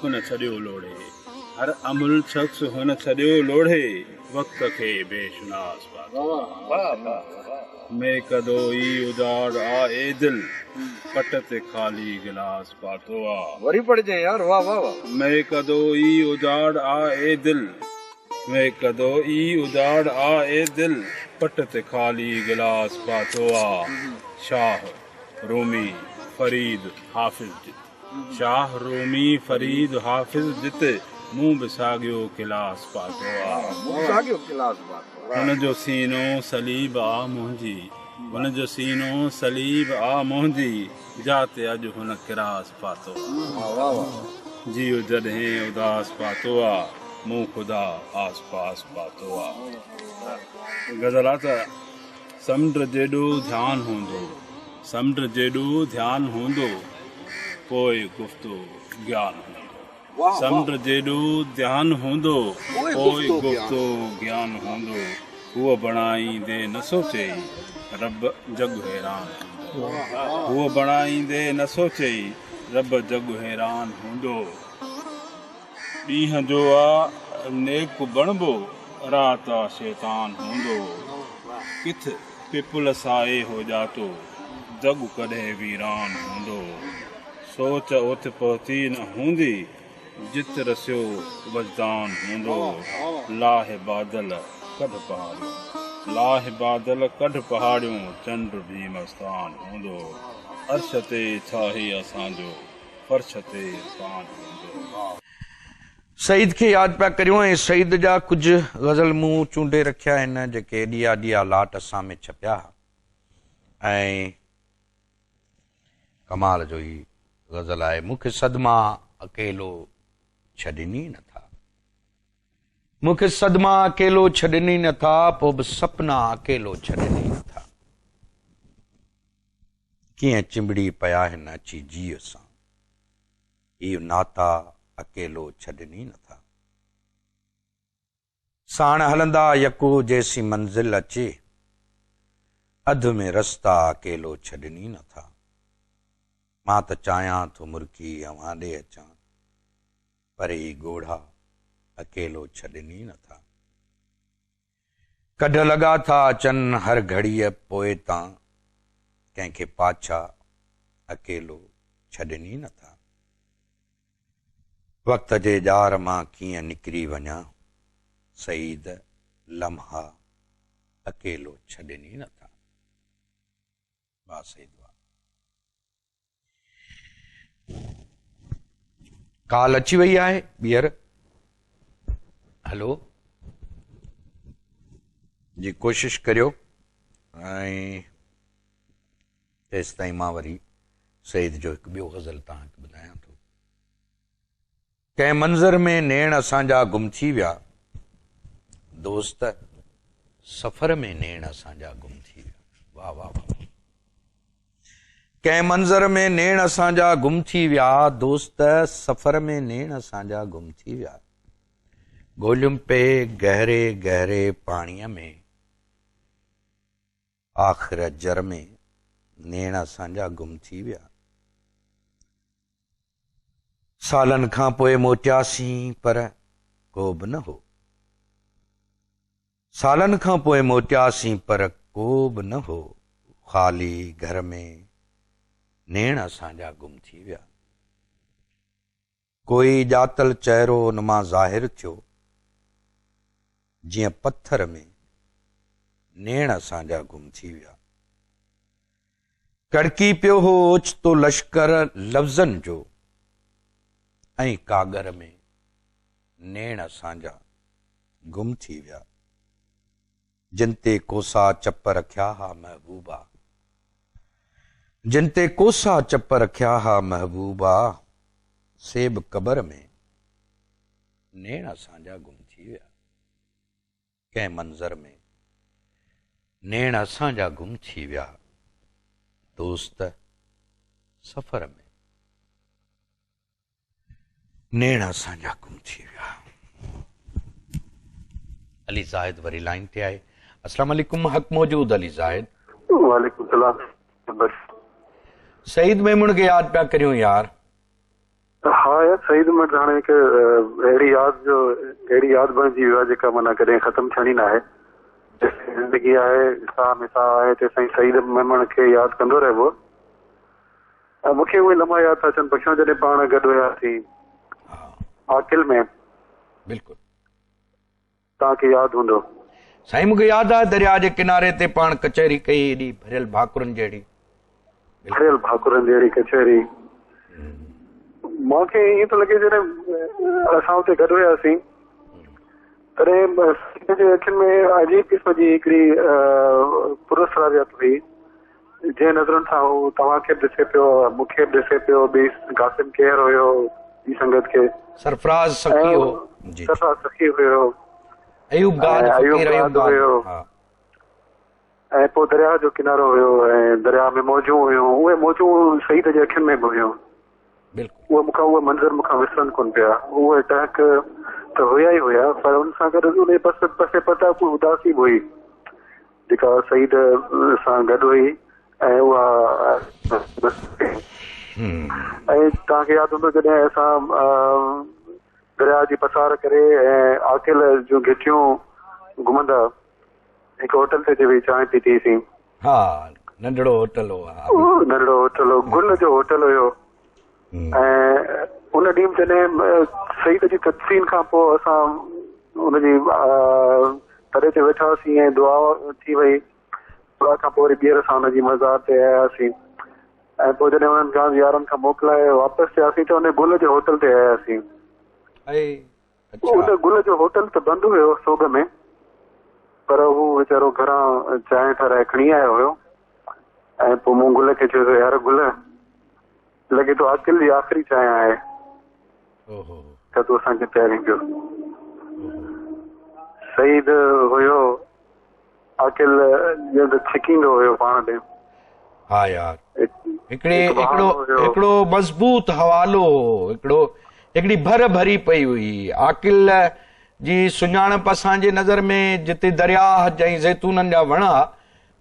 Speaker 3: हुन छॾियो लोड़े, हर अमुल शख़्स हुन छॾियो लोड़े, वक़्त खे बेशुनास पातो। मैं कदो ई उजाड़ आ ए दिल, पट ते खाली गिलास पातो आ।
Speaker 6: वरी पढ़जे यार, वाह वाह वाह।
Speaker 3: मैं कदो ई उजाड़ आ ए दिल, मैं कदो ई उजाड़ आ ए दिल, पट ते खाली गिलास पातो आ। शाह रूमी फरीद हाफिज जित, शाह रूमी फरीद हाफिज जित, मुंह बिसागियो किलास पातो आ। हुनजो सीनो सलीब आ मुंहिंजी, हुनजो सीनो सलीब आ मुंहिंजी, जाते अॼु हुन किरास पातो आ। जीव जॾहिं उदास पातो आ, मूं ख़ुदा आस पास पातो आ। गज़ल आहे त समुंड जेॾो ध्यानु हूंदो, समुंड जेॾो ध्यानु हूंदो, पोइ गुफ़्तो ज्ञान हूंदो। समुंड जेॾो ध्यानु हूंदो, पोइ गुफ़्तो ज्ञान हूंदो। उहो बणाईंदे न सोचई, रब जग हैरान हूंदो। उहो बणाईंदे न सोचई, रब जग हैरान हूंदो। ॾींहं जो आ नेक बणबो, राति आ शैतान हूंदो। किथ पिपुल साए हो जातो, जग कॾहिं वीरान हूंदो। सोच उथ पहुती न हूंदी, जित रसियो वजदान हूंदो। लाहे बादल कढ पहाड़ियूं, लाहे बादल कढ पहाड़ियूं, चंड भी मस्तान हूंदो। अर्श ते छाहे असांजो, फर्श ते इंसान हूंदो।
Speaker 1: सईद खे यादि पिया करियूं ऐं सईद जा कुझु गज़ल मूं चूंडे रखिया आहिनि जेके ॾिया ॾिया लाट असां में छपिया ऐं कमाल जो ई गज़ल आहे। मूंखे सदमा अकेलो छॾिनी नथा, मूंखे सदमा अकेलो छॾिनी नथा, पोइ बि सपना अकेलो छॾिनी नथा। कीअं चिंबड़ी पिया आहिनि अची जीअ सां, इहो नाता अकेलो छॾिनी नथा। साण हलंदा यको जैसी मंज़िल अचे, अधु में रस्ता अकेलो छॾिनी नथा। मां त चाहियां थो मुर्की अवां ॾे अचां, पर ही ॻोढ़ा अकेलो छॾिनी नथा। कढ लॻा था अचनि हर घड़ीअ पोइ तां, कंहिंखे पाछा अकेलो छॾिनी नथा। वक़्त जे ॼार मां कीअं निकिरी वञा, सईद लम्हा अकेलो छॾिनी नथा। वाह सईद वाह। कॉल अची वई आहे ॿीहर। हेलो जी, कोशिश करियो ऐं तेसि ताईं मां वरी सईद जो हिकु ॿियो ग़ज़ल तव्हांखे ॿुधायां थो। कंहिं मंज़र में नेण असांजा गुम थी विया, दोस्त सफ़र में नेण असांजा गुम थी विया। वाह वाह वाह। कंहिं मंज़र में नेण असांजा गुम थी विया, दोस्त सफ़र में नेण असांजा गुम थी विया। ॻोल्हियुमि पे गहरे गहरे पाणीअ में, आख़िर जर में नेण असांजा गुम थी विया। सालनि खां पोइ मोटियासीं पर को बि न हो, सालनि खां पोइ मोटियासीं पर को बि न हो। ख़ाली घर में नेण असांजा गुम थी विया। कोई ॼातल चहिरो उन मां ज़ाहिर थियो, जीअं पत्थर में नेण असांजा गुम थी विया। कड़की पियो हो ओचितो लश्कर लफ़्ज़नि जो, ऐं कागर में नेण असांजा गुम थी विया। जिन ते कोसा चप रखिया हा महबूबा, जिन ते कोसा चप रखिया हा महबूबा, सेब कबर में नेण असांजा गुम थी विया। कंहिं मंज़र में नेण असांजा गुम थी विया, दोस्त सफ़र में नेण असांजा गुम थी विया। अली ज़ाहिद वरी लाइन ते आए। अस्सलाम वालेकुम, हक़ मौजूद अली ज़ाहिद।
Speaker 5: वालेकुम सलाम। बस
Speaker 1: सईद मेमून खे यादि पिया करियूं यार।
Speaker 5: हाँ यार, सईद में हाणे हिकु अहिड़ी यादि बणिजी वियो आहे जेका माना कॾहिं ख़तमु थियणी न आहे। ज़िंदगी आहे, साह में साह आहे, तेसिताईं सईद मेमण खे यादि कंदो रहिबो। मूंखे उहे लम्हा यादि था अचनि पुछां जॾहिं पाण गॾु हुयासीं आकिल में।
Speaker 1: बिल्कुलु
Speaker 5: तव्हांखे यादि हूंदो
Speaker 1: साईं, मूंखे यादि आहे दरिया जे किनारे ते पाण कचहरी कई, एॾी भरियल भाकुरनि जहिड़ी।
Speaker 5: भरियल भाकुरनि जहिड़ी कचहरी। मूंखे ईअं थो लॻे जॾहिं असां हुते गॾु हुयासीं तॾहिं जे अखियुनि में अजीब क़िस्म जी हिकिड़ी पुरस्कारियत हुई, जंहिं नज़रुनि सां हू तव्हांखे बि ॾिसे पियो, मूंखे बि ॾिसे पियो, ॿी कासिम केर हुयो, ॿी संगत खे
Speaker 1: सरफराज सखी हो,
Speaker 5: सरफराज सखी हुयो,
Speaker 1: अयूब गाद
Speaker 5: हुयो, ऐं पोइ दरिया जो किनारो हुयो, ऐं दरिया में मौजूं हुयूं। उहे मौजूं सईद जे अखियुनि में बि हुयूं। उहे मंज़र मूंखां विसरनि कोन पिया। उहे टहक त हुया ई हुया, पर हुन सां गॾु उन पसे पता कोई उदासी बि हुई जेका सईद सां गॾु हुई। ऐं उहा ऐं तव्हांखे यादि हूंदो जॾहिं असां दरिया जी पसार करे ऐं आकिल जूं घिटियूं घुमंदा हिकु होटल ते वेही चांहि पीतीसीं।
Speaker 1: हा, नंढड़ो होटल हो, गुल जो होटल हुयो। ऐं उन ॾींहुं जॾहिं सईद जी तदफीन खां पोइ असां उनजी तरे ते वेठा हुआसीं ऐं दुआ थी वई। दुआ खां पोइ वरी ॿीहर असां हुनजी मज़ार ते आयासीं। ऐं पोइ जॾहिं हुननि गांव यारनि खां मोकिलाए वापसि थियासीं त हुन गुल जे होटल ते आयासीं। उन गुल जो होटल त बंदि हुयो सोग में, पर हू वीचारो घरां चांहि ठाराए खणी आयो हुयो। ऐं पोइ मूं गुल खे चयो यार गुल, लॻे थो आकिल जी आख़िरी चांहि आहे त तूं असांखे तयारी कयो। सईद हुयो, आकिल ॼण छिकींदो हुयो पाण ॾे। हा यार, हिकिड़ो मज़बूत हवालो हो, हिकिड़ी भर भरी पई हुई। आकिल जी सुञाणप असांजे नज़र में जिते दरिया ऐं ज़ैतूननि जा वण,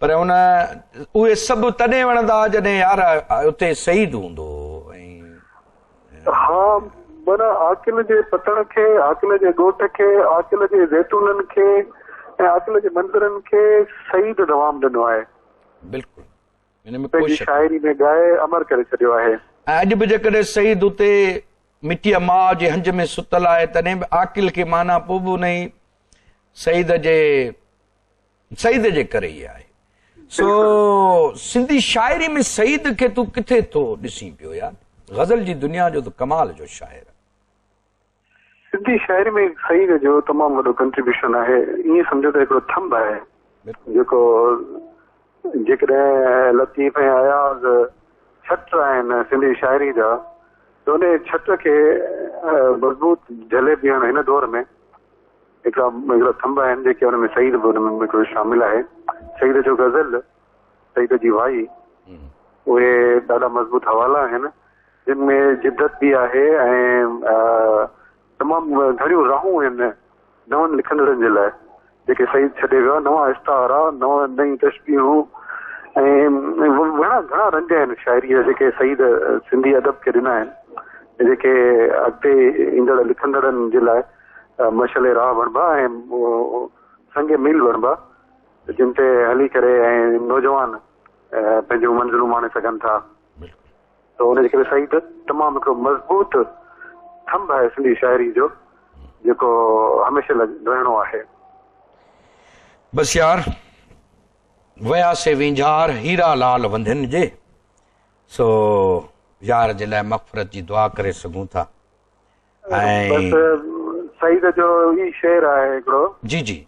Speaker 1: पर उहे सभु तॾहिं वणंदा जॾहिं यार उते सईद हूंदो।
Speaker 5: हा, माना आकिल जे पतण खे, आकिल जे ॻोठ खे, आकिल जे ज़ैतूननि खे ऐं आकिल जे मंदरनि खे सईद दवाम ॾिनो आहे।
Speaker 1: बिल्कुलु,
Speaker 5: पंहिंजी शाइरी में ॻाए अमर करे छॾियो आहे।
Speaker 1: ऐं अॼु बि जेकॾहिं सईद उते मिटीअ माउ जे हंज में सुतल आहे तॾहिं बि आकिल खे माना पोइ बि उन सईद जे करे ई आहे। सो सिंधी शाइरी में सईद खे तूं किथे थो ॾिसी पियो यार? गज़ल जी दुनिया जो त कमाल जो शाइर।
Speaker 5: सिंधी शाइरी में सईद जो तमामु वॾो कंट्रीब्यूशन आहे। ईअं सम्झो त हिकिड़ो थंब आहे जेको
Speaker 7: जेकॾहिं लतीफ़ ऐं अयाज़ छट आहिनि सिंधी शाइरी जा त उन छट खे मज़बूत झले बीहण हिन दौर में हिकिड़ा थंब आहिनि जेके हुन में सईद बि हुन में हिकिड़ो शामिल आहे। सईद जो गज़ल, सईद जी वाई, उहे ॾाढा मज़बूत हवाला आहिनि जिन में जिद्दत बि आहे ऐं तमामु घणियूं राहूं आहिनि नवनि लिखंदड़नि जे लाइ जेके सईद छॾे वियो, नवां इस्तारा, नई तशबीहूं ऐं घणा रंग आहिनि शाइरीअ जेके सईद सिंधी अदब खे ॾिना आहिनि जेके अॻिते ईंदड़ लिखंदड़नि जे लाइ मशले राह बणिबा ऐं संग मील बणिबा जिन ते हली करे ऐं नौजवान पंहिंजूं मंज़िलूं माणे सघनि था। त उनजे करे सईद तमामु हिकिड़ो मज़बूत थंब आहे सिंधी शाइरी जो जेको हमेशह रहणो आहे।
Speaker 1: बस यार वयासे विंझार हीरा लाल वंधन जे, सो यार जे लाइ मग़फ़िरत जी दुआ करे सघूं था। ऐं
Speaker 7: सईद जो ई शेर आहे हिकिड़ो,
Speaker 1: जी जी,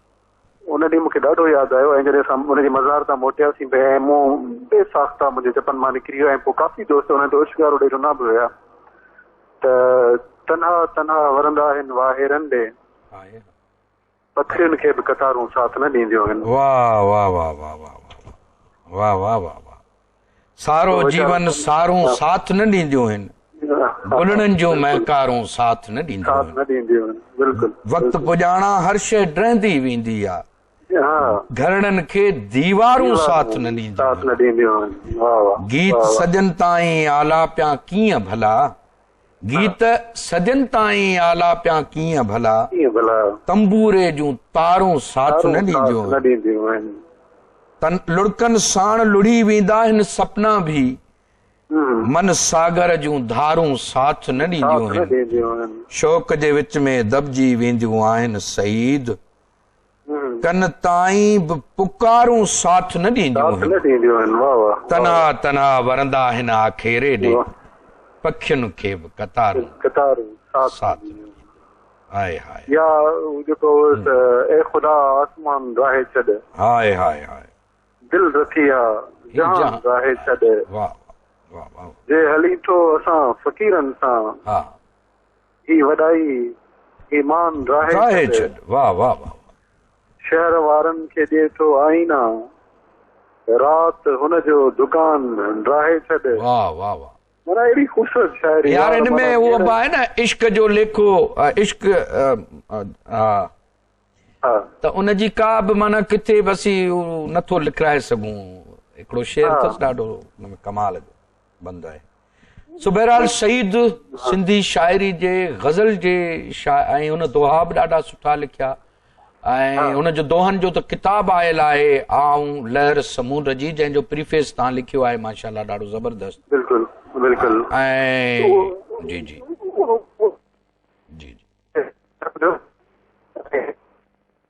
Speaker 7: उन ॾींहुं मूंखे ॾाढो यादि आयो ऐं जॾहिं असां उनजी मज़ार तां मोटियासीं पिया ऐं मूं बेसाख्ता मुंहिंजे चपनि मां निकिरी वियो ऐं पोइ काफ़ी दोस्त हुन ते होशियार ॾे ॾिना बि हुया त तन्हा तन्हा वरंदा आहिनि वाहिरनि ॾे, पखियुनि खे बि कतारूं साथ न ॾींदियूं आहिनि।
Speaker 1: वाह वाह वाह वाह वाह वाह वाह वाह वाह, सारो जीवन सारूं साथ न ॾींदियूं आहिनि, गुलड़नि जूं महकारूं साथ न ॾींदियूं आहिनि, वक़्तु पुॼाणा हर शइ ड्रहंदी वेंदी आहे, घरड़नि खे दीवारूं साथ न ॾींदियूं आहिनि। गीत सजन ताईं आला पिया कीअं भला, गीत सजन ताईं आला पिया कीअं भला, तंबूरे जूं तारूं साथ न ॾींदियूं आहिनि, लुड़कनि साण लुड़ी वेंदा आहिनि सपना बि, मन सागर जूं धारूं साथ न ॾींदियूं आहिनि, शौक़ जे विच में दबजी वेंदियूं आहिनि सईद, कन ताईं बि पुकारूं साथ न ॾींदियूं आहिनि, तन्हा तन्हा वरंदा आहिनि आखेरे ॾे, पखियुनि खे बि कतारूं साथ। हाय हाय,
Speaker 7: या जेको ए ख़ुदा आसमान राहे छॾ,
Speaker 1: हाय हाय हाय,
Speaker 7: दिल रखी आहे जहान राहे छॾ,
Speaker 1: वाह वाह,
Speaker 7: जे हली थो असां फ़क़ीरनि सां,
Speaker 1: हा
Speaker 7: ही वॾाई ईमान राहे छॾ,
Speaker 1: वाह वाह वाह,
Speaker 7: शहर वारनि खे ॾिए थो आईना, राति हुनजो दुकान राहे छॾ,
Speaker 1: वाह वाह वाह,
Speaker 7: माना अहिड़ी ख़ूबसूरत शाइरी
Speaker 1: यार। इनमें उहो बि आहे न इश्क जो लेखो, इश्क त उनजी का बि माना किथे बसी नथो लिखाए सघूं, हिकिड़ो शेर अथसि ॾाढो हुनमें कमाल जो बंदि आहे। सो बहरहाल सईद सिंधी शाइरी जे गज़ल जे ऐं हुन दोहा बि ॾाढा सुठा लिखिया ऐं हुनजो दोहनि जो त किताब आयल आहे आऊं लहर समुंड जी, जंहिंजो प्रीफेस तव्हां लिखियो आहे माशाल्लाह ॾाढो ज़बरदस्त।
Speaker 7: बिल्कुलु बिल्कुलु,
Speaker 1: ऐं जी जी जी जी,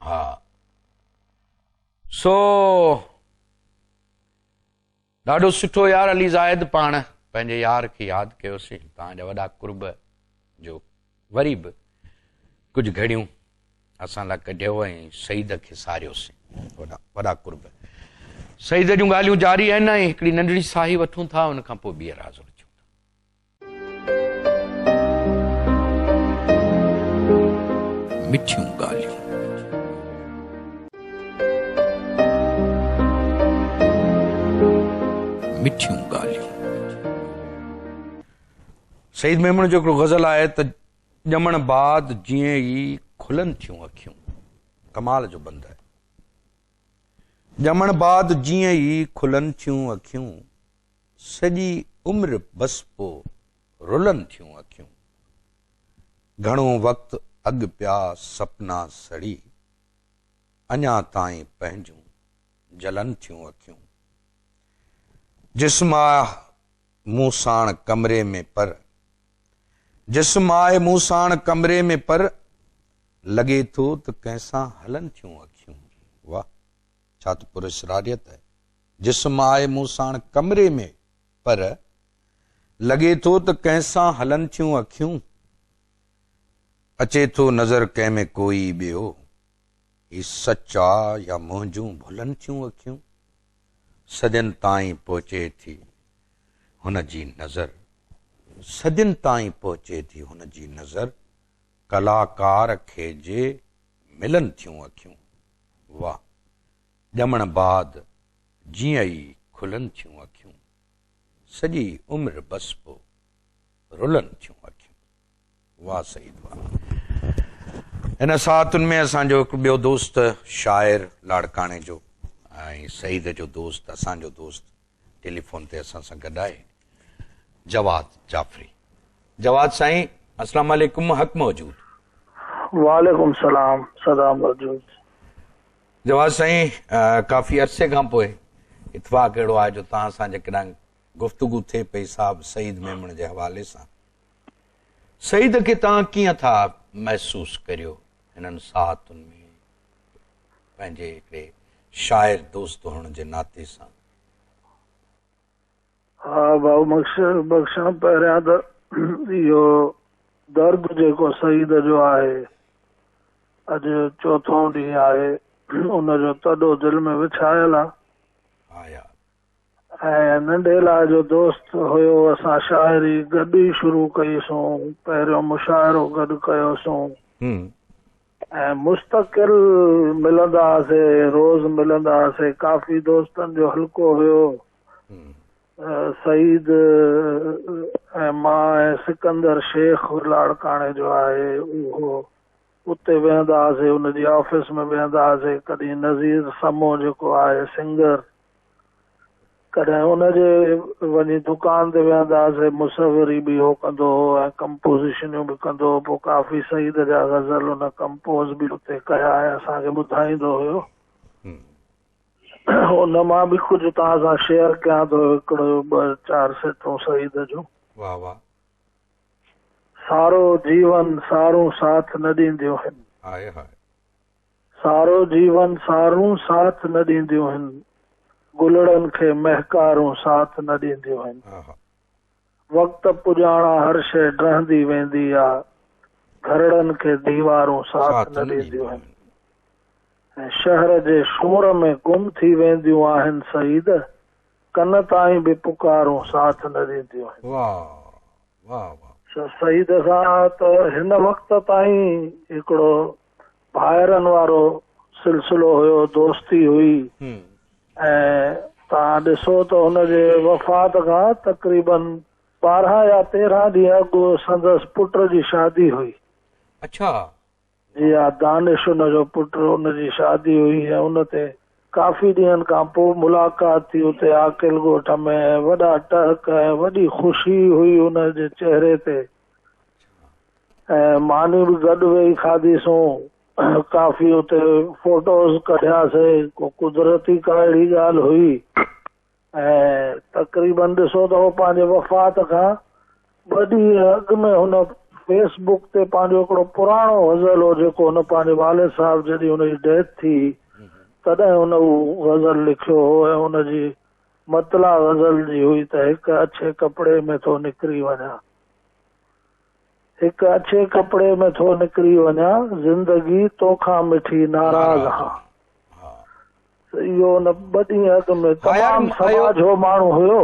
Speaker 1: हा। सो ॾाढो सुठो यार अली ज़ाहिद, पाण पंहिंजे यार खे यादि कयोसीं, तव्हांजा वॾा कुर्ब जो वरी बि कुझु घड़ियूं असां लाइ कढियो ऐं सईद खे सारियोसीं, वॾा कुर्ब। सईद जूं ॻाल्हियूं जारी आहिनि ऐं हिकिड़ी नंढड़ी साही वठूं था, उन खां पोइ ॿीहर हाज़िर अचूं था। मिठियूं ॻाल्हियूं, मिठियूं ॻाल्हियूं। सईद मेमन जो हिकिड़ो गज़ल आहे त ॼमण बाद जीअं ई खुलनि थियूं अखियूं, कमाल जो बंदि आहे। ॼमण बाद जीअं ई खुलनि थियूं अखियूं, सॼी उम्र बस पोइ रुलनि थियूं अखियूं, घणो वक़्तु अॻु पिया सपना सड़ी, अञा ताईं पंहिंजूं जलनि थियूं अखियूं, जिस्म मूं साण कमरे में पर, जिस्म आहे मूं साण कमरे में पर, लॻे थो त कंहिंसां हलनि थियूं अखियूं। वाह, छा त पुरस्रारियत आहे। जिस्म आहे मूं साण कमरे में पर, लॻे थो त कंहिंसां हलनि थियूं अखियूं, अचे थो नज़र कंहिं में कोई ॿियो, ही सच आहे या मुंहिंजूं भुलनि थियूं अखियूं, सदियुनि ताईं पहुचे थी हुन जी नज़र, सदियुनि ताईं पहुचे थी हुन जी नज़र, कलाकार खे जे मिलन थियूं अखियूं, वाह ॼमण बाद जीअं ई खुलन थियूं अखियूं, सॼी उम्र बस पोइ रुलन थियूं अखियूं, वाह सईद वाह। इन सातुनि में असांजो हिकु ॿियो दोस्त शाइर लाड़काणे जो ऐं सईद जो दोस्त, असांजो दोस्त टेलीफोन ते असां सां गॾु आहे, जवाद जाफ़री। जवाद साईं अस्सलाम वालेकुम, हक़ मौजूद।
Speaker 8: वालेकुम सलाम, सदा मौजूद।
Speaker 1: जवाद साईं, काफ़ी अरसे खां पोइ इतफ़ाक़ अहिड़ो आहे जो तव्हां सां जेकॾहिं गुफ़्तगू थिए पई साहब सईद मेमण जे हवाले सां, सईद खे तव्हां कीअं था महसूसु करियो हिननि सातुनि में पंहिंजे हिकिड़े शाइर दोस्त हुअण जे नाते सां?
Speaker 8: हा भाऊ बख़्शण, पहिरियां त इहो दर्द जेको सईद जो आहे, अॼु चोथों ॾींहुं आहे, उनजो तॾो दिलि में विछायल आहे। ऐं नंढेला जो दोस्त हुयो, असां शाइरी गॾु ई शुरू कईसूं, पहिरियों मुशाइरो गॾु कयोसीं ऐं मुस्तक़िल मिलंदा हुआसीं, रोज़ मिलंदा हुआसीं। काफ़ी दोस्तनि जो हल्को हुयो, सईद ऐं मां ऐं सिकंदर शेख लाड़काणे जो आहे, उहो उते वेहंदा हुआसीं, उनजी ऑफिस में वेहंदा हुआसीं। कॾहिं नज़ीर समो जेको आहे सिंगर, कॾहिं हुनजे वञी दुकान ते वेहंदा हुआसीं, मुसविरी बि हो कंदो हो ऐं कंपोज़िशनियूं बि कंदो हो। पोइ काफ़ी सईद जा गज़ल हुन कंपोज़ बि उते कया ऐं असांखे ॿुधाईंदो हुयो। हुन मां बि कुझु तव्हां सां शेयर कयां थो, हिकिड़ो 2-4 सेटूं सईद जूं।
Speaker 1: वाह वाह।
Speaker 8: सारो जीवन सारूं साथ न ॾींदियूं आहिनि, सारो जीवन सारूं साथ न ॾींदियूं आहिनि, गुलड़नि खे महकारूं साथ न ॾींदियूं आहिनि। वक़्त पुॼाणा हर शइ ड्रहंदी वेंदी आहे, घरड़नि खे दीवारूं साथ न ॾींदियूं आहिनि, ऐं शहर जे शोर में गुम थी वेंदियूं आहिनि सईद, कन ताईं बि पुकारूं साथ न ॾींदियूं आहिनि।
Speaker 1: वाह वाह वाह।
Speaker 8: सईद सां त हिन वक़्त ताईं हिकिड़ो भाइरनि वारो सिलसिलो हुयो, दोस्ती हुई। ऐं तव्हां ॾिसो त हुनजे वफ़ात खां तक़रीबन 12 या 13 ॾींहं अॻु संदसि पुट जी शादी हुई।
Speaker 1: अच्छा
Speaker 8: जी हा, दानिश हुनजो पुटु, हुनजी शादी हुई ऐं हुन ते काफ़ी ॾींहंनि खां पोइ मुलाक़ात थी उते आकिल ॻोठ में। वॾा टहक ऐं वॾी ख़ुशी हुई हुनजे चहिरे ते, ऐं मानी बि गॾु वेही खाधीसूं, काफ़ी उते फोटोज़ कढियासीं। को कुदरती का अहिड़ी ॻाल्हि हुई। ऐं तक़रीबन ॾिसो त हो पंहिंजे वफ़ात खां 2 ॾींहं अॻु में हुन फेसबुक ते पंहिंजो हिकिड़ो पुराणो गज़ल हो, जेको हुन पंहिंजे वालिद साहब जॾहिं हुनजी डेथ थी तॾहिं हुन उहो गज़ल लिखियो हो। ऐं हुनजी मतला गज़ल जी हुई त हिकु अच्छे कपिड़े में थो निकिरी वञा, हिकु अच्छे कपिड़े में थो निकिरी वञा, ज़िंदगी तोखां मिठी नाराज़ हा। इहो हुन 2 ॾींहं अॻु में तमामु समाज हो माण्हू हुयो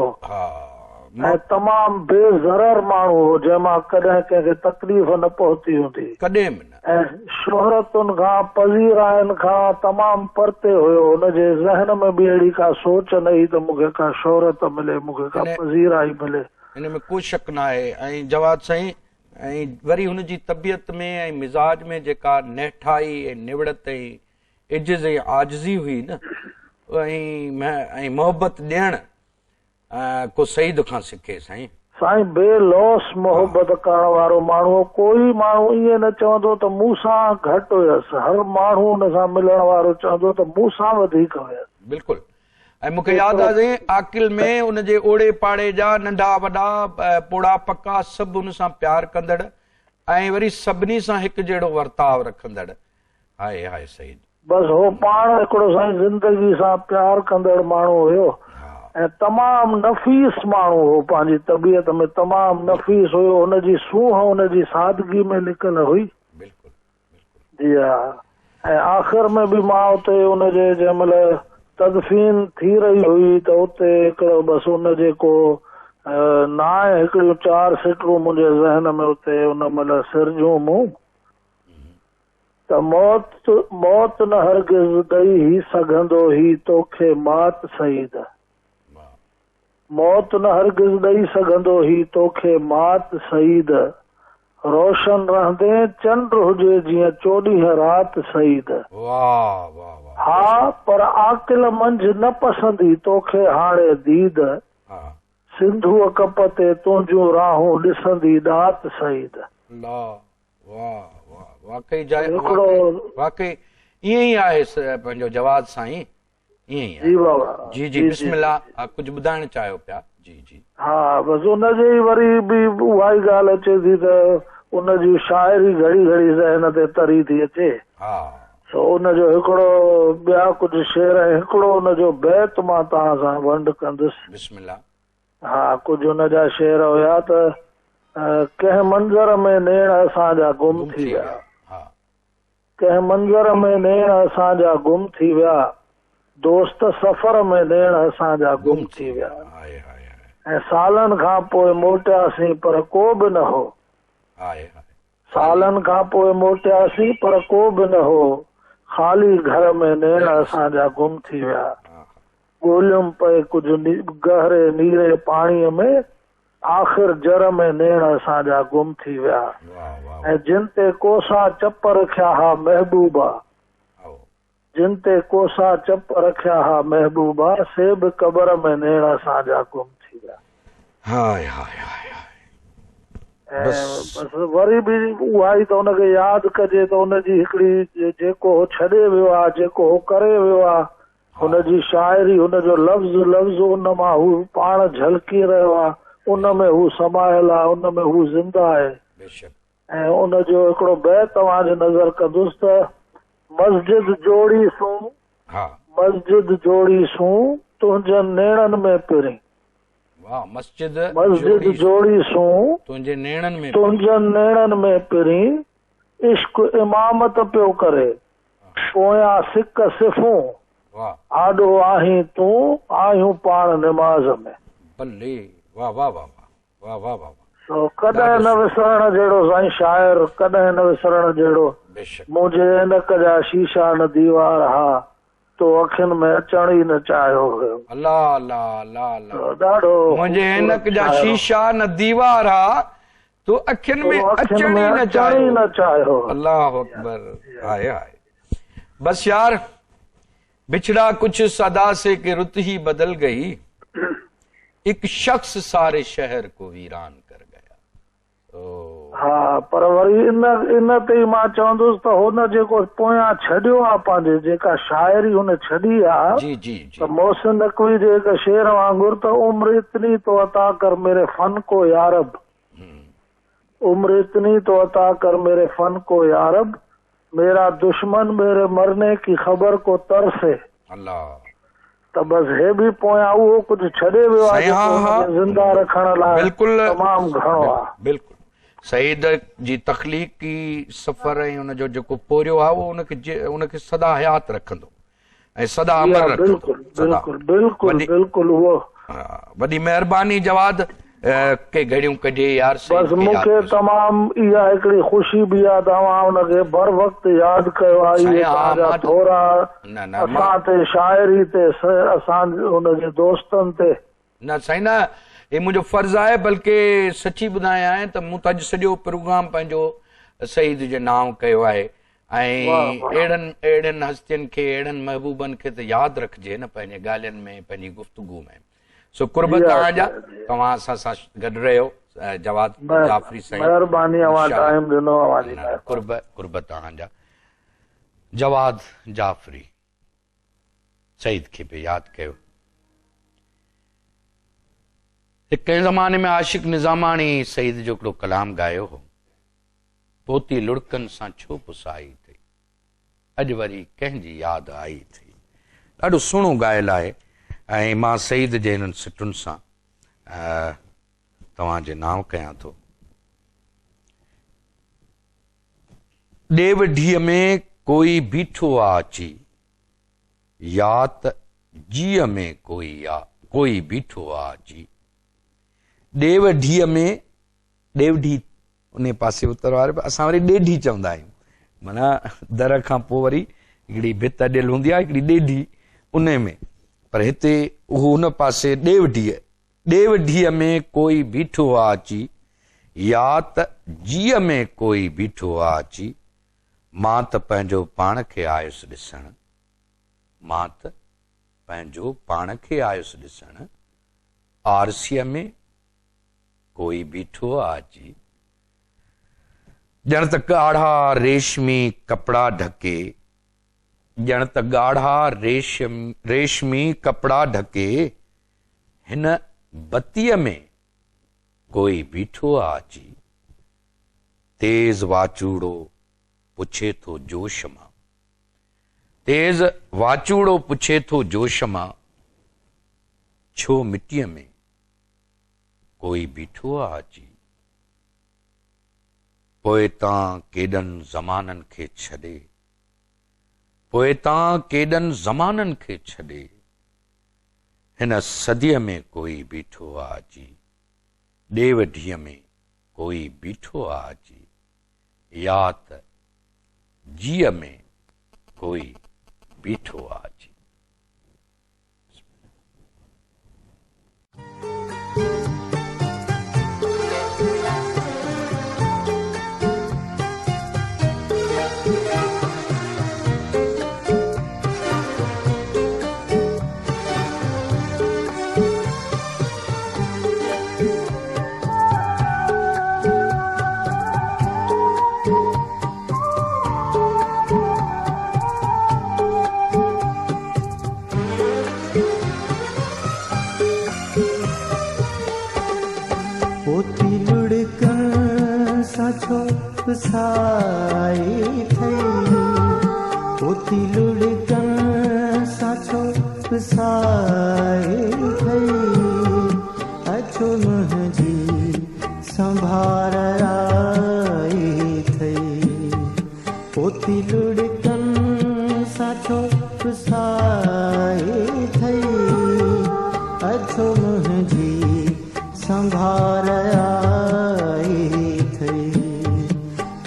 Speaker 8: ऐं तमामु बेज़रर माण्हू हो, जंहिंमां कॾहिं कंहिंखे तकलीफ़ न पहुती हूंदी,
Speaker 1: कॾहिं बि न।
Speaker 8: ऐं शोहरतुनि खां पज़ीराइनि खां तमामु परते हुयो। हुनजे ज़हन में बि अहिड़ी का सोच न हुई त मूंखे का शोहरत मिले, मूंखे का पज़ीराई मिले।
Speaker 1: हिन में कोई शक न आहे। ऐं जवाद साईं, ऐं वरी हुनजी तबियत में ऐं मिज़ाज में जेका नेठाई ऐं निवड़त ऐं इज़्ज़त ऐं आजिज़ी हुई न, ऐं मोहबत ॾियण को सईद खां सिखे साईं।
Speaker 8: साईं बेलौस मोहबत करण वारो माण्हू, कोई माण्हू ईअं न चवंदो त मूं सां घटि हुयसि, हर माण्हू हुन सां मिलण वारो चवंदो त मूं सां वधीक हुयसि।
Speaker 1: बिल्कुलु। ऐं मूंखे यादि आहे आकिल में हुनजे ओड़े पाड़े जा नंढा वॾा पोड़ा पका सभु हुन सां प्यार कंदड़ ऐं वरी सभिनी सां हिकु जहिड़ो वर्ताव रखंदड़। हाय हाय सईद।
Speaker 8: बसि हो पाण हिकिड़ो साईं ज़िंदगी सां प्यार कंदड़ माण्हू हुयो ऐं तमामु नफ़ीस माण्हू हो, पंहिंजी तबियत में तमामु नफ़ीस हुयो। हुनजी सूंह हुनजी सादगी में लिकल हुई।
Speaker 1: बिल्कुलु
Speaker 8: जी हा। ऐं आख़िर में बि मां उते हुनजे जंहिं महिल तदफीन थी रही हुई त उते हिकिड़ो बसि उन जेको ना आहे हिकिड़ियूं 4 सिटरूं मुंहिंजे ज़हन में उते उन महिल सिरजूं मूं त मौत न हरगिज़ ॾेई ही सघंदो ही तोखे मात सईद, मौत न हरगिज़ ॾेई सघंदो ही तोखे मात सईद, रोशन रहंदे चंड हुजे जीअं 24 रात सईद।
Speaker 1: वाह वाह वाह।
Speaker 8: हा पर आकिल मंझ न पसंदी तोखे हाणे दीद, सिंधुअ कप ते तुंहिंजूं राहूं ॾिसंदी ॾात सईद।
Speaker 1: वाकई वाकई ईअं ई आहे पंहिंजो जवाब साईं, ईअं ई आहे।
Speaker 8: जी बाबा
Speaker 1: जी जी बिस्मिल्लाह, कुझु ॿुधाइण चाहियो पिया? जी जी।
Speaker 8: हा बसि उनजे वरी बि उहा ई ॻाल्हि अचे थी त उनजी शाइरी घड़ी घड़ी ज़हन ते तरी थी अचे।
Speaker 1: हा
Speaker 8: सो उनजो हिकिड़ो ॿिया कुझु शेर ऐं हिकिड़ो उनजो बैत मां तव्हां सां वंड कंदुसि।
Speaker 1: बिस्मिल्लाह।
Speaker 8: हा कुझु उनजा शेर हुया त कंहिं मंज़र में नेण असांजा गुम थी विया, कंहिं मंज़र में नेण असांजा गुम थी विया, दोस्त सफ़र में नेण असांजा गुम थी विया, ऐं सालनि खां पोइ मोटियासीं पर को बि न हो, सालनि खां पोइ मोटियासीं पर को बि न हो, ख़ाली घर में नेण असांजा गुम थी विया, ॻोल्हियुमि पए कुझु गहरे नीरे पाणीअ में, आख़िर जर में नेण असांजा गुम थी विया, ऐं जिन ते कोसा चप रखिया हा महबूबा, जिन ते कोसा चप रखिया हा महबूबा, से बि क़बर में नेण असांजा गुम थी विया।
Speaker 1: हाय हाय हाय
Speaker 8: ऐं बसि वरी बि उहा ई त हुनखे यादि कजे त हुनजी हिकिड़ी जेको हो छॾे वियो आहे, जेको हो करे वियो आहे, हुनजी शाइरी, हुनजो लफ़्ज़ लफ़्ज़ उन मां हू पाण झलकी रहियो आहे, उन में हू समायल आहे, उन में हू ज़िंदा आहे। ऐं उनजो हिकिड़ो बैत तव्हांजे नज़र कंदुसि त मस्जिद जोड़ी सूं, मस्जिद जोड़ी सूं तुंहिंजनि नेणनि में पिरी,
Speaker 1: मस्जिद
Speaker 8: जोड़ी सूं
Speaker 1: तुंहिंजे नेणनि में,
Speaker 8: तुंहिंजनि नेणनि में पिरी, इश्क इमामत पियो करे, पोयां सिक सिफ़ूं, आॾो आहीं तूं आहियूं पाण निमाज़ में।
Speaker 1: भले वाह वाह वाह वाह वाह वाह।
Speaker 8: कॾहिं न विसरण जहिड़ो साईं शाइर, कॾहिं न विसरण जहिड़ो, मुंहिंजे इनक जा शीशा न दीवार हा, तो अखियुनि में अचण ई न चाहियो हुयो।
Speaker 1: अल्लाह अल्लाह अल्लाह अल्लाह।
Speaker 8: ॾाढो
Speaker 1: मुंहिंजे इनक जा शीशा न दीवार हा, तो अखियुनि में अचण ई न चाहियो। अल्लाह अकबर। हाय हाय। बस यार बिछड़ा कुछ सदा से कि रुत ही बदल गई, एक शख्स सारे शहर को वीरान कर गया। हा
Speaker 8: पर वरी इन ते मां चवंदुसि त हुन जेको पोयां छॾियो आहे पंहिंजे, जेका शाइरी हुन छॾी आहे,
Speaker 1: जी जी जी,
Speaker 8: त मोहसिन नकवी जे हिकु शेर वांगुरु त उम्र इतनी तो अता कर मेरे फन को यारब, उम्र इतनी तो अता कर मेरे फन को यारब, मेरा दुश्मन मेरे मरने की ख़बर को तरसे।
Speaker 1: अल्लाह।
Speaker 8: त बस हे भी पोयां उहो कुझु छॾे वियो आहे ज़िंदा रखण लाइ
Speaker 1: बिल्कुलु
Speaker 8: तमामु घणो आहे।
Speaker 1: बिल्कुलु सईद जी तख़लीक़ी सफ़र ऐं हुनजो जेको पोरियो आहे उहो उनखे सदा हयात रखंदो ऐं सदा अमर रखंदो।
Speaker 8: बिल्कुलु बिल्कुलु बिल्कुलु उहो।
Speaker 1: वॾी महिरबानी जवाद के घड़ियूं कढे यार।
Speaker 8: बस मूंखे तमामु इहा हिकिड़ी ख़ुशी बि आहे, तव्हां हुनखे बर वक़्तु यादि कयो आहे, थोरा असां ते शाइरी ते, असां हुनजे दोस्तनि ते।
Speaker 1: न साईं न, हे मुंहिंजो फर्ज़ आहे, बल्कि सची ॿुधायां आहे त मूं त अॼु सॼो प्रोग्राम पंहिंजो सईद जे नाम कयो आहे, ऐं अहिड़नि हस्तियुनि खे, अहिड़नि महबूबनि खे त यादि रखिजे न पंहिंजे ॻाल्हियुनि में, पंहिंजी गुफ़्तगू में। सो कुर्ब तव्हांजा, तव्हां असां सां गॾु रहियो जवाद जाफ़री साईं,
Speaker 8: महिरबानी, टाइम ॾिनो,
Speaker 1: कुर्ब तव्हांजा। जवाद जाफ़री सईद खे बि यादि कयो। कंहिं ज़माने में आशिक़ निज़ामाणी सईद जो हिकिड़ो कलाम ॻायो हो, पोती लुड़कनि सां छो पुसाई थी, अॼु वरी कंहिंजी यादि आई थी। ॾाढो सुहिणो ॻायल आहे, ऐं मां सईद जे हिननि सिटुनि सां तव्हांजे नाम कयां थो। ॾेव ढीअ में कोई बीठो आहे अची, या त जीअ में कोई बीठो आ जी। ॾेव ढीअ में, ॾेव ढी उन पासे उत्तर वारे असां वरी ॾेढी चवंदा आहियूं, माना दर खां पोइ वरी हिकिड़ी भित ॾियल हूंदी आहे, हिकिड़ी ॾेढी उन में, पर हिते उहो उन पासे ॾेव ढीअ में कोई बीठो आ अची, या त जीअ में कोई बीठो आ अची, मां त पंहिंजो पाण खे आयुसि ॾिसण, मां त पंहिंजो पाण खे आयुसि ॾिसण, आरसीअ में कोई बीठो आ अची। ॼण त ॻाढ़ा रेशमी कपड़ा ढके, ॼण त ॻाढ़ा रेशमी कपड़ा ढके, हिन बत्तीअ में कोई बीठो आ अची। तेज वाचूड़ो पुछे थो जोश मां, तेज वाचूड़ो पुछे थो जोश मां, छो मिटीअ में कोई बीठो आ अची। पोइ तां केॾनि ज़माननि खे छॾे, पोइ तां केॾनि ज़माननि खे छॾे, हिन सदीअ में कोई बीठो आ अची। ॾेव ढीअ में कोई बीठो आ अची, या त जीअ में कोई बीठो आ अची।
Speaker 2: साई थई, पोती लुड़कन साछो साई थई, अछो मुंहिंजी संभार आई थई। पोती लुड़कन साछो साई थई, अछो मुंहिंजी संभार आई थई।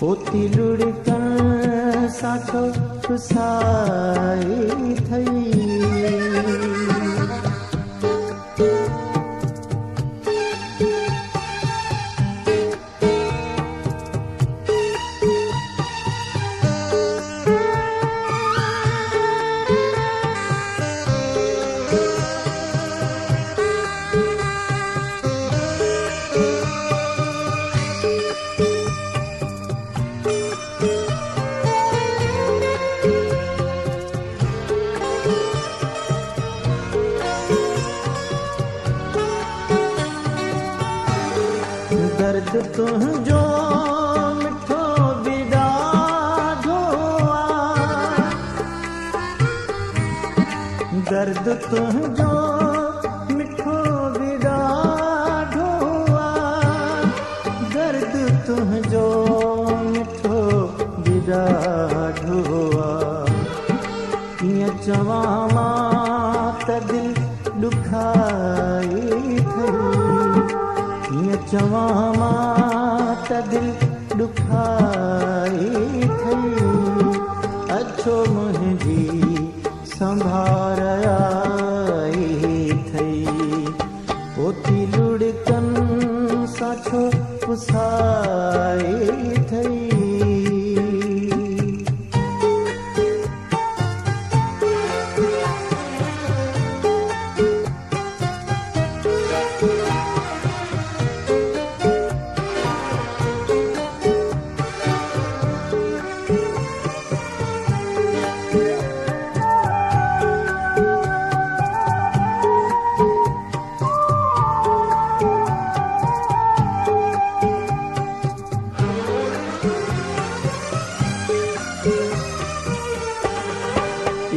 Speaker 2: पोती लुड़कन साछो साई थई। दर्द तुझो मिठो बिदाढो आ, दर्द तुझो मिठो बिदाढो आ, दर्द तुझो मिठो बिदाढो आ। कीअं चवां मां त दिल ॾुखाई थई, कीअं चवां मां त दिल ॾुखाई थई। अछो मुंहिंजी संभार आई थई, पोती लुड़कन साछो पुसाई थई।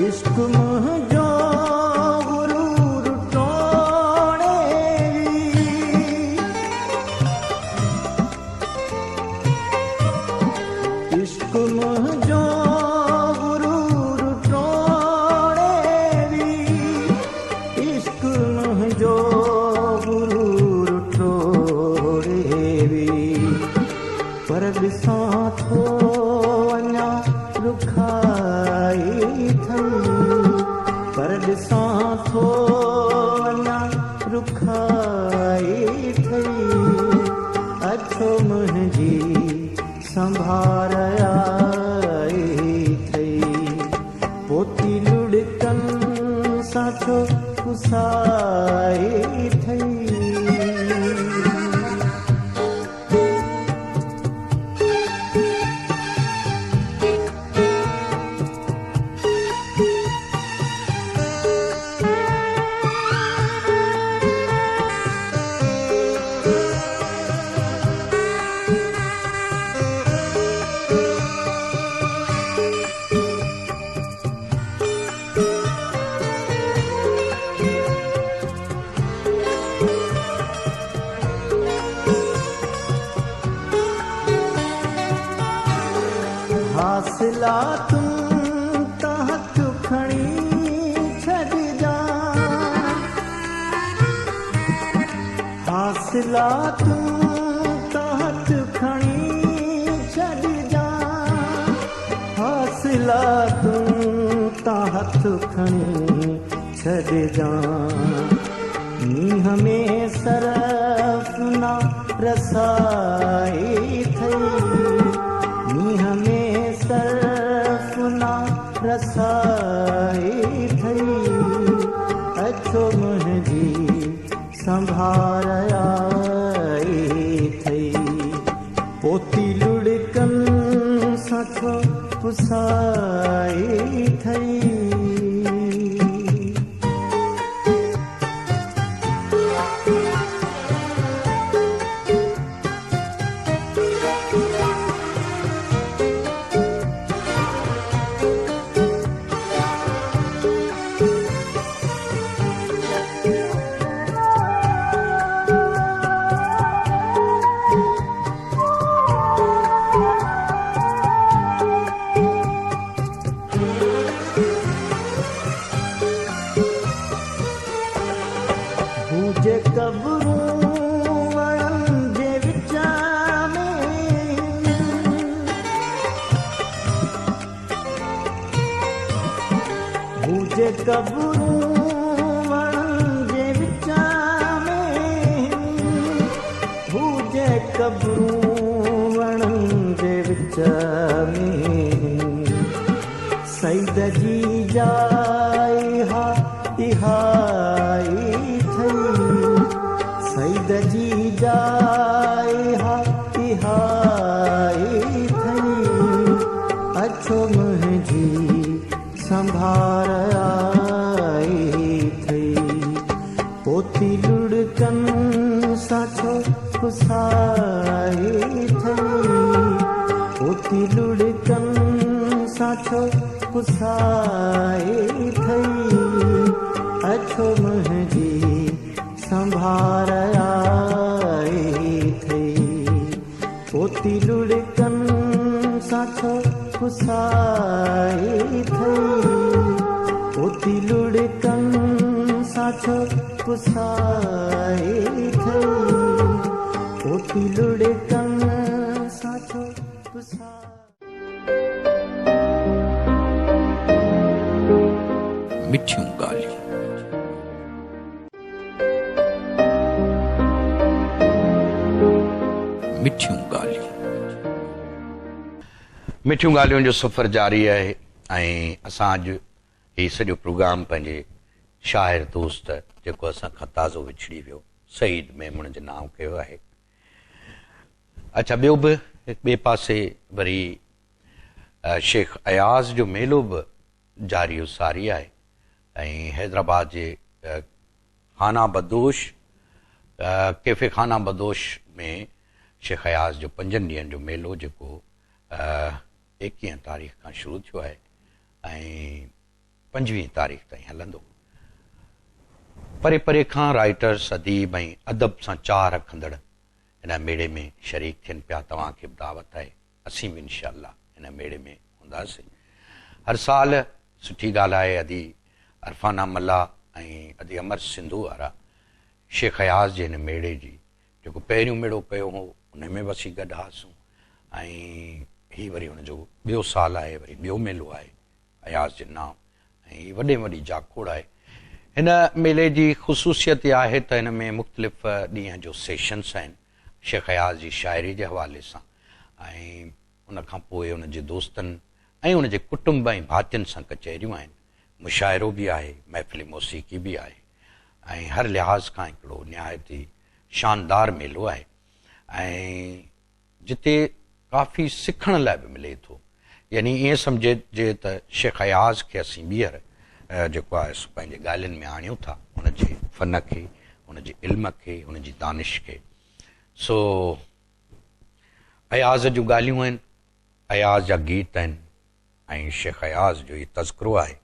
Speaker 2: इश्क मुंहिंजो गुरूर टोड़े, इश्क मुंहिंजो गुरूर टोड़े, पर ॾिसां थो अञा रुखाई थई, पर ॾिसां थो अञा रुखाई थई, अछो मुंहिंजी संभार आई थई, पोती लुड़कनि सां छो पुसाई थई। हासिला तुम त हथ खणी छॾिजां, हासिला तुम त हथ खणी छॾिजां, हासिला तुम त हथ खणी छॾिजां, मींहं में सरफ न रसाई थई, मींहं में सरफ न रसाई थई, अछो मुंहिंजी संभार आई थई, पोती लुड़कनि सां छो पुसाई थई। हुजे कबरूं वणनि जे विच में, हुजे कबरूं वणनि जे विच में, हुजे कबरूं वणनि जे विच में, सईद जी जाइ हा तिहाई थई, सईद जी जाइ हा तिहाई थई, अछो मुंहिंजी संभार आई थई, पोती लुड़कनि सां छो पुसाई थई, पोती लुड़कनि सां छो पुसाई थई, अछो मुंहिंजी संभार आई थई, पोती लुड़कनि सां छो पुसाई थई, पोती लुड़कनि सां छो पुसाई थई, पोती लुड़कनि सां छो पुसाई।
Speaker 1: मिठियूं ॻाल्हियूं। मिठियूं ॻाल्हियूं। मिठियूं ॻाल्हियुनि जो सफ़र जारी आहे ऐं असां अॼु हीउ सॼो प्रोग्राम पंहिंजे शाइर दोस्त जेको असां खां ताज़ो विछड़ी वियो सईद मेमून जे नाम कयो आहे। अच्छा, ॿियो बि ॿिए पासे वरी शेख अयाज़ जो मेलो बि जारी सारी आहे ऐं हैदराबाद जे खाना बदोश कैफ़े खाना बदोश में शेख अयाज़ जो 5 ॾींहंनि जो मेलो जेको 21 तारीख़ खां शुरू थियो आहे ऐं 25 तारीख़ ताईं हलंदो। परे परे खां राइटर्स अदीब ऐं अदब सां चाह रखंदड़ हिन मेड़े में शरीक थियनि पिया। तव्हांखे बि दावत आहे, असीं बि इंशाअल्लाह हिन मेड़े में हूंदासीं। हर साल सुठी ॻाल्हि आहे, अदी अरफाना मल्ला ऐं अदी अमर सिंधू वारा शेख अयाज़ जे हिन मेड़े जी जेको पहिरियों मेड़ो कयो हो उन में वसी गॾु हुआसीं ऐं हीउ वरी हुनजो ॿियो साल आहे, वरी ॿियो मेलो आहे अयाज़ जे नाम, ऐं हीअ वॾे में वॾी जाखोड़ आहे। हिन मेले जी ख़ुसूसियत इहा आहे त हिन में मुख़्तलिफ़ ॾींहं जो सेशन्स आहिनि शेख अयाज़ जी शाइरी जे हवाले सां, ऐं उनखां पोइ उनजे दोस्तनि ऐं उनजे कुटुंब ऐं भातियुनि सां कचहरियूं आहिनि, मुशाइरो बि आहे, महफ़िल मौसीक़ी बि आहे, ऐं हर लिहाज़ खां हिकिड़ो निहायती शानदार मेलो आहे, ऐं जिते काफ़ी सिखण लाइ बि मिले थो। यानी ईअं सम्झिजे त शेख अयाज़ खे असीं ॿीहर जेको आहे सो पंहिंजे ॻाल्हियुनि में आणियूं था, हुनजे फ़न खे, हुनजे इल्म खे, हुनजी दानिश खे। सो अयाज़ जूं ॻाल्हियूं आहिनि, अयाज़ जा गीत आहिनि, ऐं शेख अयाज़ जो इहो तज़किरो आहे।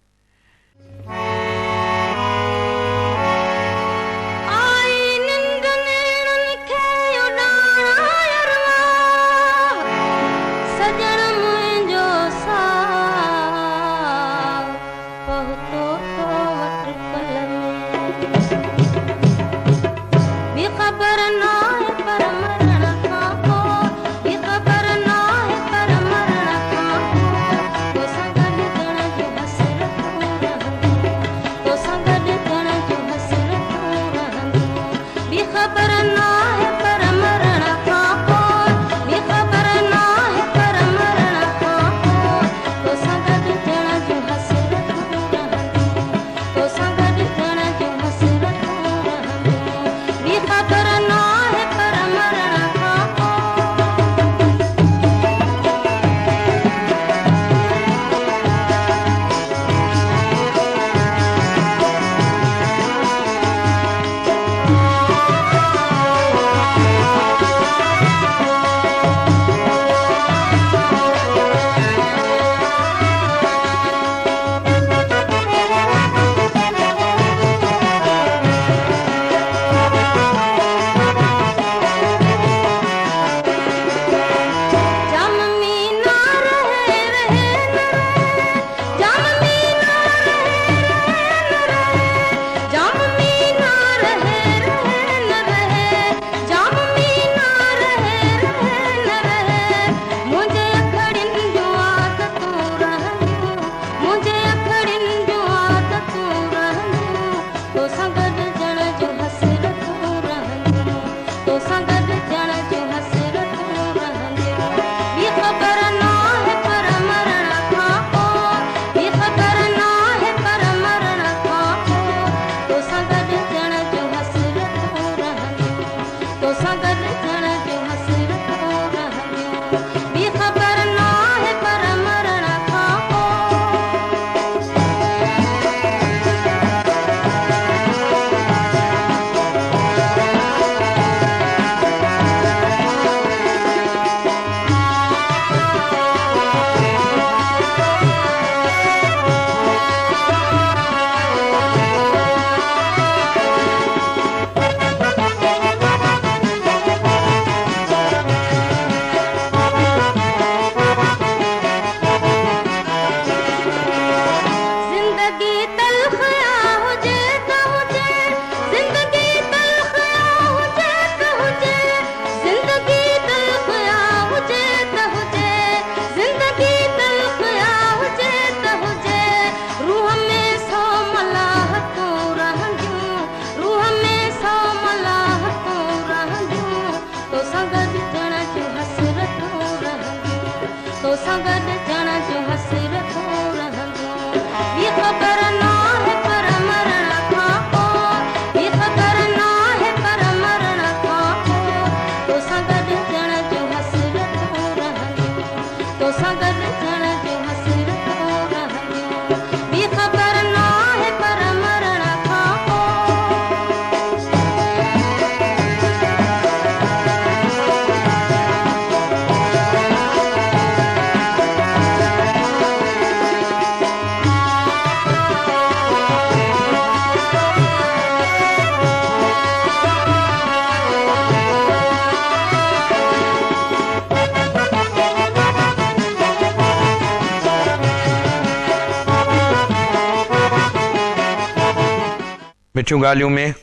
Speaker 1: मिठियूं ॻाल्हियूं में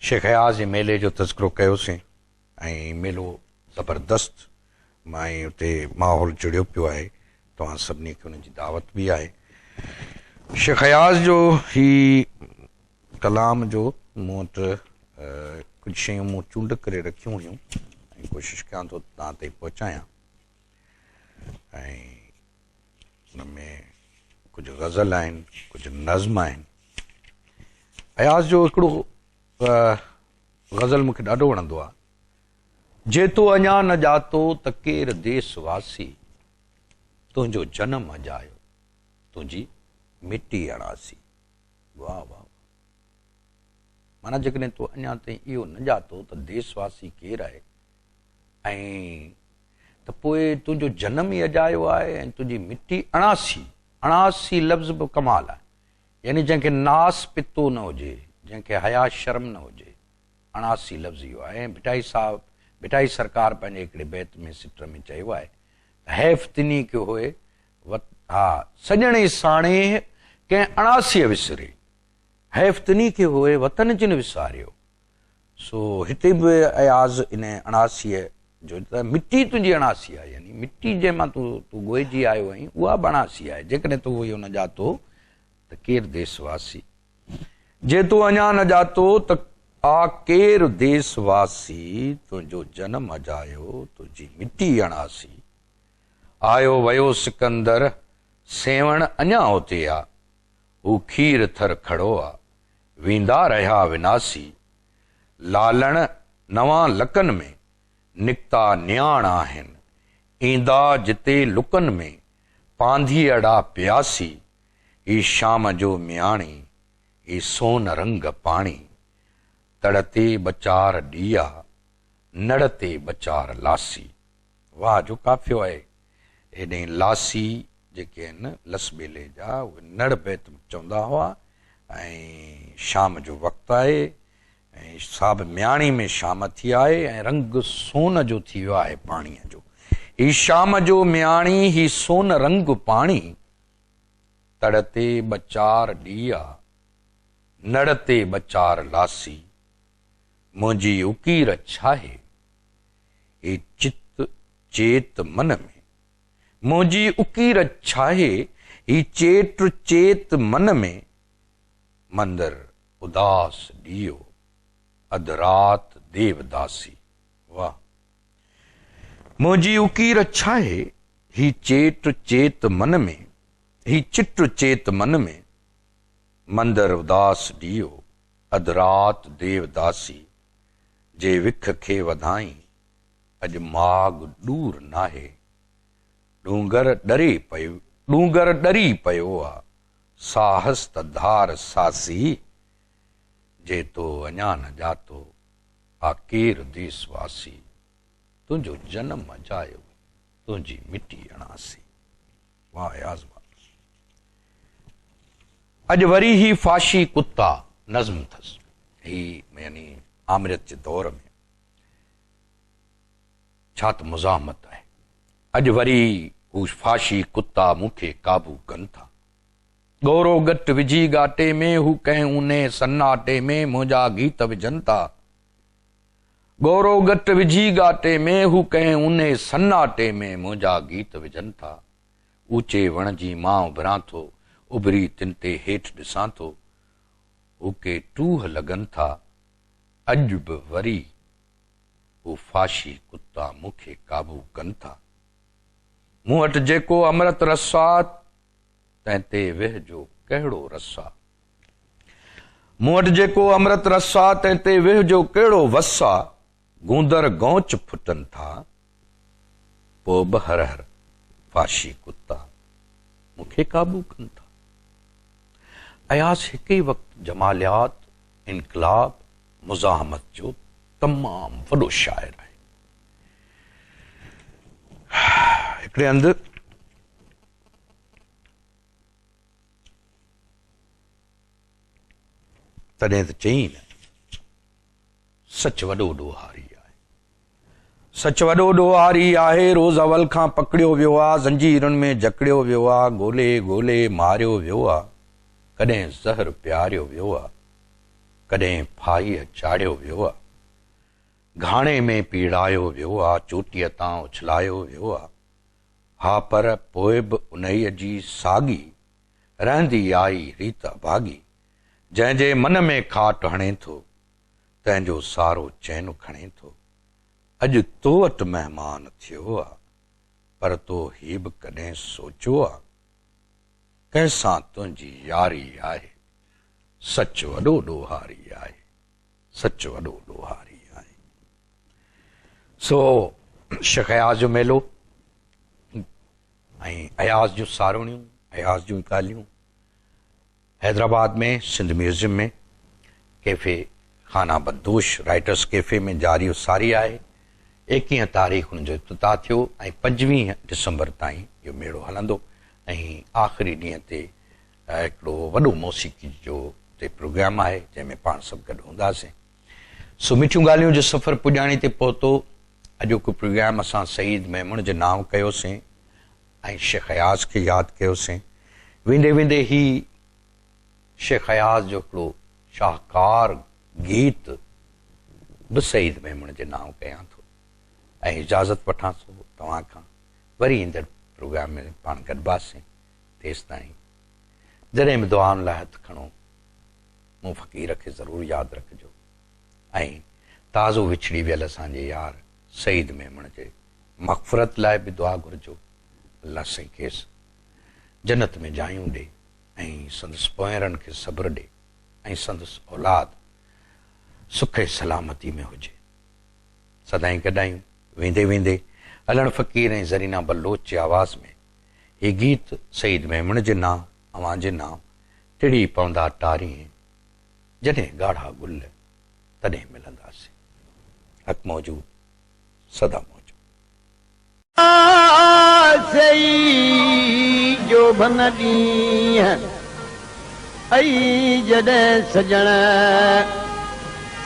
Speaker 1: शेख अयाज़ जे मेले जो तज़किरो कयोसीं, ऐं मेलो ज़बरदस्त मां उते माहौल चिड़ियो पियो आहे, तव्हां सभिनी खे उनजी दावत बि आहे। शेख अयाज़ जो ही कलाम जो मूं वटि कुझु शयूं मूं चूंड करे रखियूं हुयूं ऐं कोशिशि कयां थो तव्हां ताईं पहुचायां। ऐं हुन में कुझु गज़ल आहिनि, कुझु नज़्म आहिनि। अयाज़ जो हिकिड़ो गज़ल मूंखे ॾाढो वणंदो आहे। जे तो अञा न ॼातो त केरु देशवासी, तुंहिंजो जनम अजायो तुंहिंजी मिटी अणासी। वाह वाह। माना जेकॾहिं तूं अञा ताईं इहो न ॼातो त देशवासी केरु आहे ऐं त पोइ तुंहिंजो जनम ई अजायो आहे ऐं तुंहिंजी मिटी अणासी। अणासी लफ़्ज़ बि कमाल आहे, यानी जंहिंखे नास पितो न हुजे, जंहिंखे हया शर्म न हुजे, अणासी लफ़्ज़ इहो आहे। ऐं भिटाई सरकार पंहिंजे हिकिड़े बैत में सिट में चयो आहे, हैफ़ तिनी के होए हा सॼणे साणे कंहिं अणासीअ विसरे, हैफ़ तिनी के होए वतन जिन विसारियो। सो हिते बि अयाज़ इन अणासीअ जो त मिटी तुंहिंजी अणासी आहे, यानी मिटी जंहिंमां तूं ॻोइजी आयो आहीं उहा बि अणासी आहे। जेकॾहिं तूं इहो न ॼातो त केरु देशवासी। जे तूं अञा न ॼातो त आ केरु देशवासी, तुंहिंजो जनम अजायो तुंहिंजी मिटी अणासी। आयो वयो सिकंदर सेवण अञा उते आ, हू खीर थर खड़ो आ, वेंदा रहिया विनासी। लालण नवां लकन में निकता न्याण आहिनि, ईंदा जिते लुकन में पांधी अड़ा प्यासी। ई शाम जो म्याणी ई सोन रंग पाणी, तड़ते बचार ॾिया नड़ते बचार लासी। वाह जो काफ़ियो आहे। हेॾे लासी जेके आहिनि लसबेले जा उहे नड़ बैत चवंदा हुआ। ऐं शाम जो वक़्तु आहे ऐं साब म्याणी में शाम थी आहे ऐं रंग सोन जो थी वियो आहे पाणीअ जो। ही शाम जो म्याणी ही सोन रंग पाणी, तड़ते बचार ॾिया नड़ते बचार लासी। मुंहिंजी उकीर छाहे हे चित चेत मन में, मुंहिंजी उकीर छाहे ही चेट चेत मन में। मंदर उदास ॾियो अधु रात देवदासी। वाह। मुंहिंजी उकीर छाहे ही चेट चेत मन में, ही चिट चेत मन में। मंदर उदास ॾियो अधु रात देवदासी। जे विख खे वधाई अॼु माग ॾूर नाहे, डूंगर ॾरी पियो आ, साहस त धार सासी। जे तो अञा न ॼातो आ केरु देशवासी, तुंहिंजो जनम अजायो तुंहिंजी मिटी अणासी। वाह अयाज़ वाह। अॼु वरी ही फाशी कुत्ता नज़्म अथसि, ही यानी आमिरत जे दौर में छा त मुज़ाहमत आहे। अॼु वरी हू फाशी कुत्ता मूंखे काबू कनि था। गौरो गट विझी गाटे में हू कंहिं उने सन्नाटे में मुंहिंजा गीत विझनि था। गौरो गट विझी गाटे में हू कंहिं उने सन्नाटे में मुंहिंजा गीत विझनि था। ऊचे वण जी मां उभरां थो, उभरी तिन ते हेठि ॾिसां थो, हूके टूह लॻनि था। अॼु बि वरी हू फाशी कुत्ता मूंखे काबू कनि था। मूं वटि जेको अमृत रस आ तंहिं ते वेहजो कहिड़ो रस आ। मूं वटि जेको अमृत रस आ तंहिं ते वेहजो कहिड़ो वस आ। गूंदर गौच फुटनि था, पोइ बि हर हर फाशी कुत्ता मूंखे काबू कनि था। अयाज़ हिकु ई वक़्तु जमालियात, इनकलाब, मुज़ाहमत जो तमामु वॾो शाइर आहे। हिकिड़े हंधि तॾहिं त चई न, सच वॾो ॾोहारी आहे, सच वॾो ॾोहारी आहे। रोज़ अवल खां पकड़ियो वियो आहे, ज़ंजीरुनि में जकड़ियो वियो आहे, ॻोल्हे ॻोल्हे मारियो वियो आहे। कॾहिं ज़हर पियारियो वियो आहे, कॾहिं फाईअ चाढ़ियो वियो आहे। घाणे में पीड़ायो वियो आहे, चोटीअ तां उछलायो वियो आहे। हा पर पोइ बि उन्हीअ जी साॻी रहंदी आई रीत भागी। जंहिंजे मन में खाट हणे थो, तंहिंजो सारो चैन खणे थो। अॼु तो वटि महिमान थियो आहे, पर तो ही बि कॾहिं सोचियो आहे, कंहिंसां तुंहिंजी यारी आहे, सच वॾो ॾोहारी आहे, सच वॾो ॾोहारी आहे। सो शेख अयाज़ जो मेलो ऐं अयाज़ जूं सारोणियूं, अयाज़ जूं ॻाल्हियूं हैदराबाद में सिंध म्यूज़ियम में कैफ़े खाना बदोश राइटर्स कैफ़े में जारी उसारी आहे। 21 तारीख़ हुनजो इफ़्तिताह थियो ऐं 25 डिसंबर ताईं इहो मेड़ो हलंदो ऐं आख़िरी ॾींहं ते हिकिड़ो वॾो मौसीक़ी जो ते प्रोग्राम आहे जंहिंमें पाण सभु गॾु हूंदासीं। सो मिठियूं ॻाल्हियूं जो सफ़र पुॼाणी ते पहुतो। अॼोको प्रोग्राम असां सईद मेमून जे नाम कयोसीं ऐं शेख अयाज़ खे यादि कयोसीं। वेंदे वेंदे ही शेख अयाज़ जो हिकिड़ो शाहकार गीत बि सईद मेमून जे नाम कयां थो ऐं इजाज़त वठां थो तव्हां खां। वरी ईंदड़ प्रोग्राम में पाण गॾिबासीं। तेसि ताईं जॾहिं बि दुआउनि लाइ हथु खणो, मूं फ़क़ीर खे ज़रूरु यादि रखिजो ऐं ताज़ो विछड़ी वियल असांजे यार सईद मेमून जे मग़फ़िरत लाइ बि दुआ घुरिजो। अल्लाह साईं खेसि जन्नत में जायूं ॾे ऐं संदसि पोयरनि खे सब्र ॾे ऐं संदसि औलाद सुख ऐं सलामती में हुजे। सदाईं गॾायूं वेंदे वेंदे अलण फ़क़ीर ऐं ज़रीना बलोच जे आवाज़ में हीउ गीत सईद मेमून जे नाम अवां जे नाम टिड़ी पवंदा टारीअ जॾहिं ॻाढ़ा गुल तॾहिं मिलंदासीं। हक़ मौजूद सदा मौजूद।
Speaker 2: सई जो भन ॾींहं आई जॾहिं सजण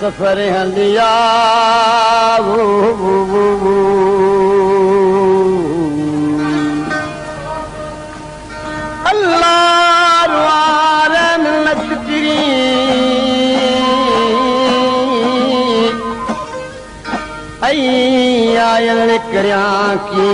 Speaker 2: सफ़र हलिया अल्लाह वारन नचरी आई आयल करियां की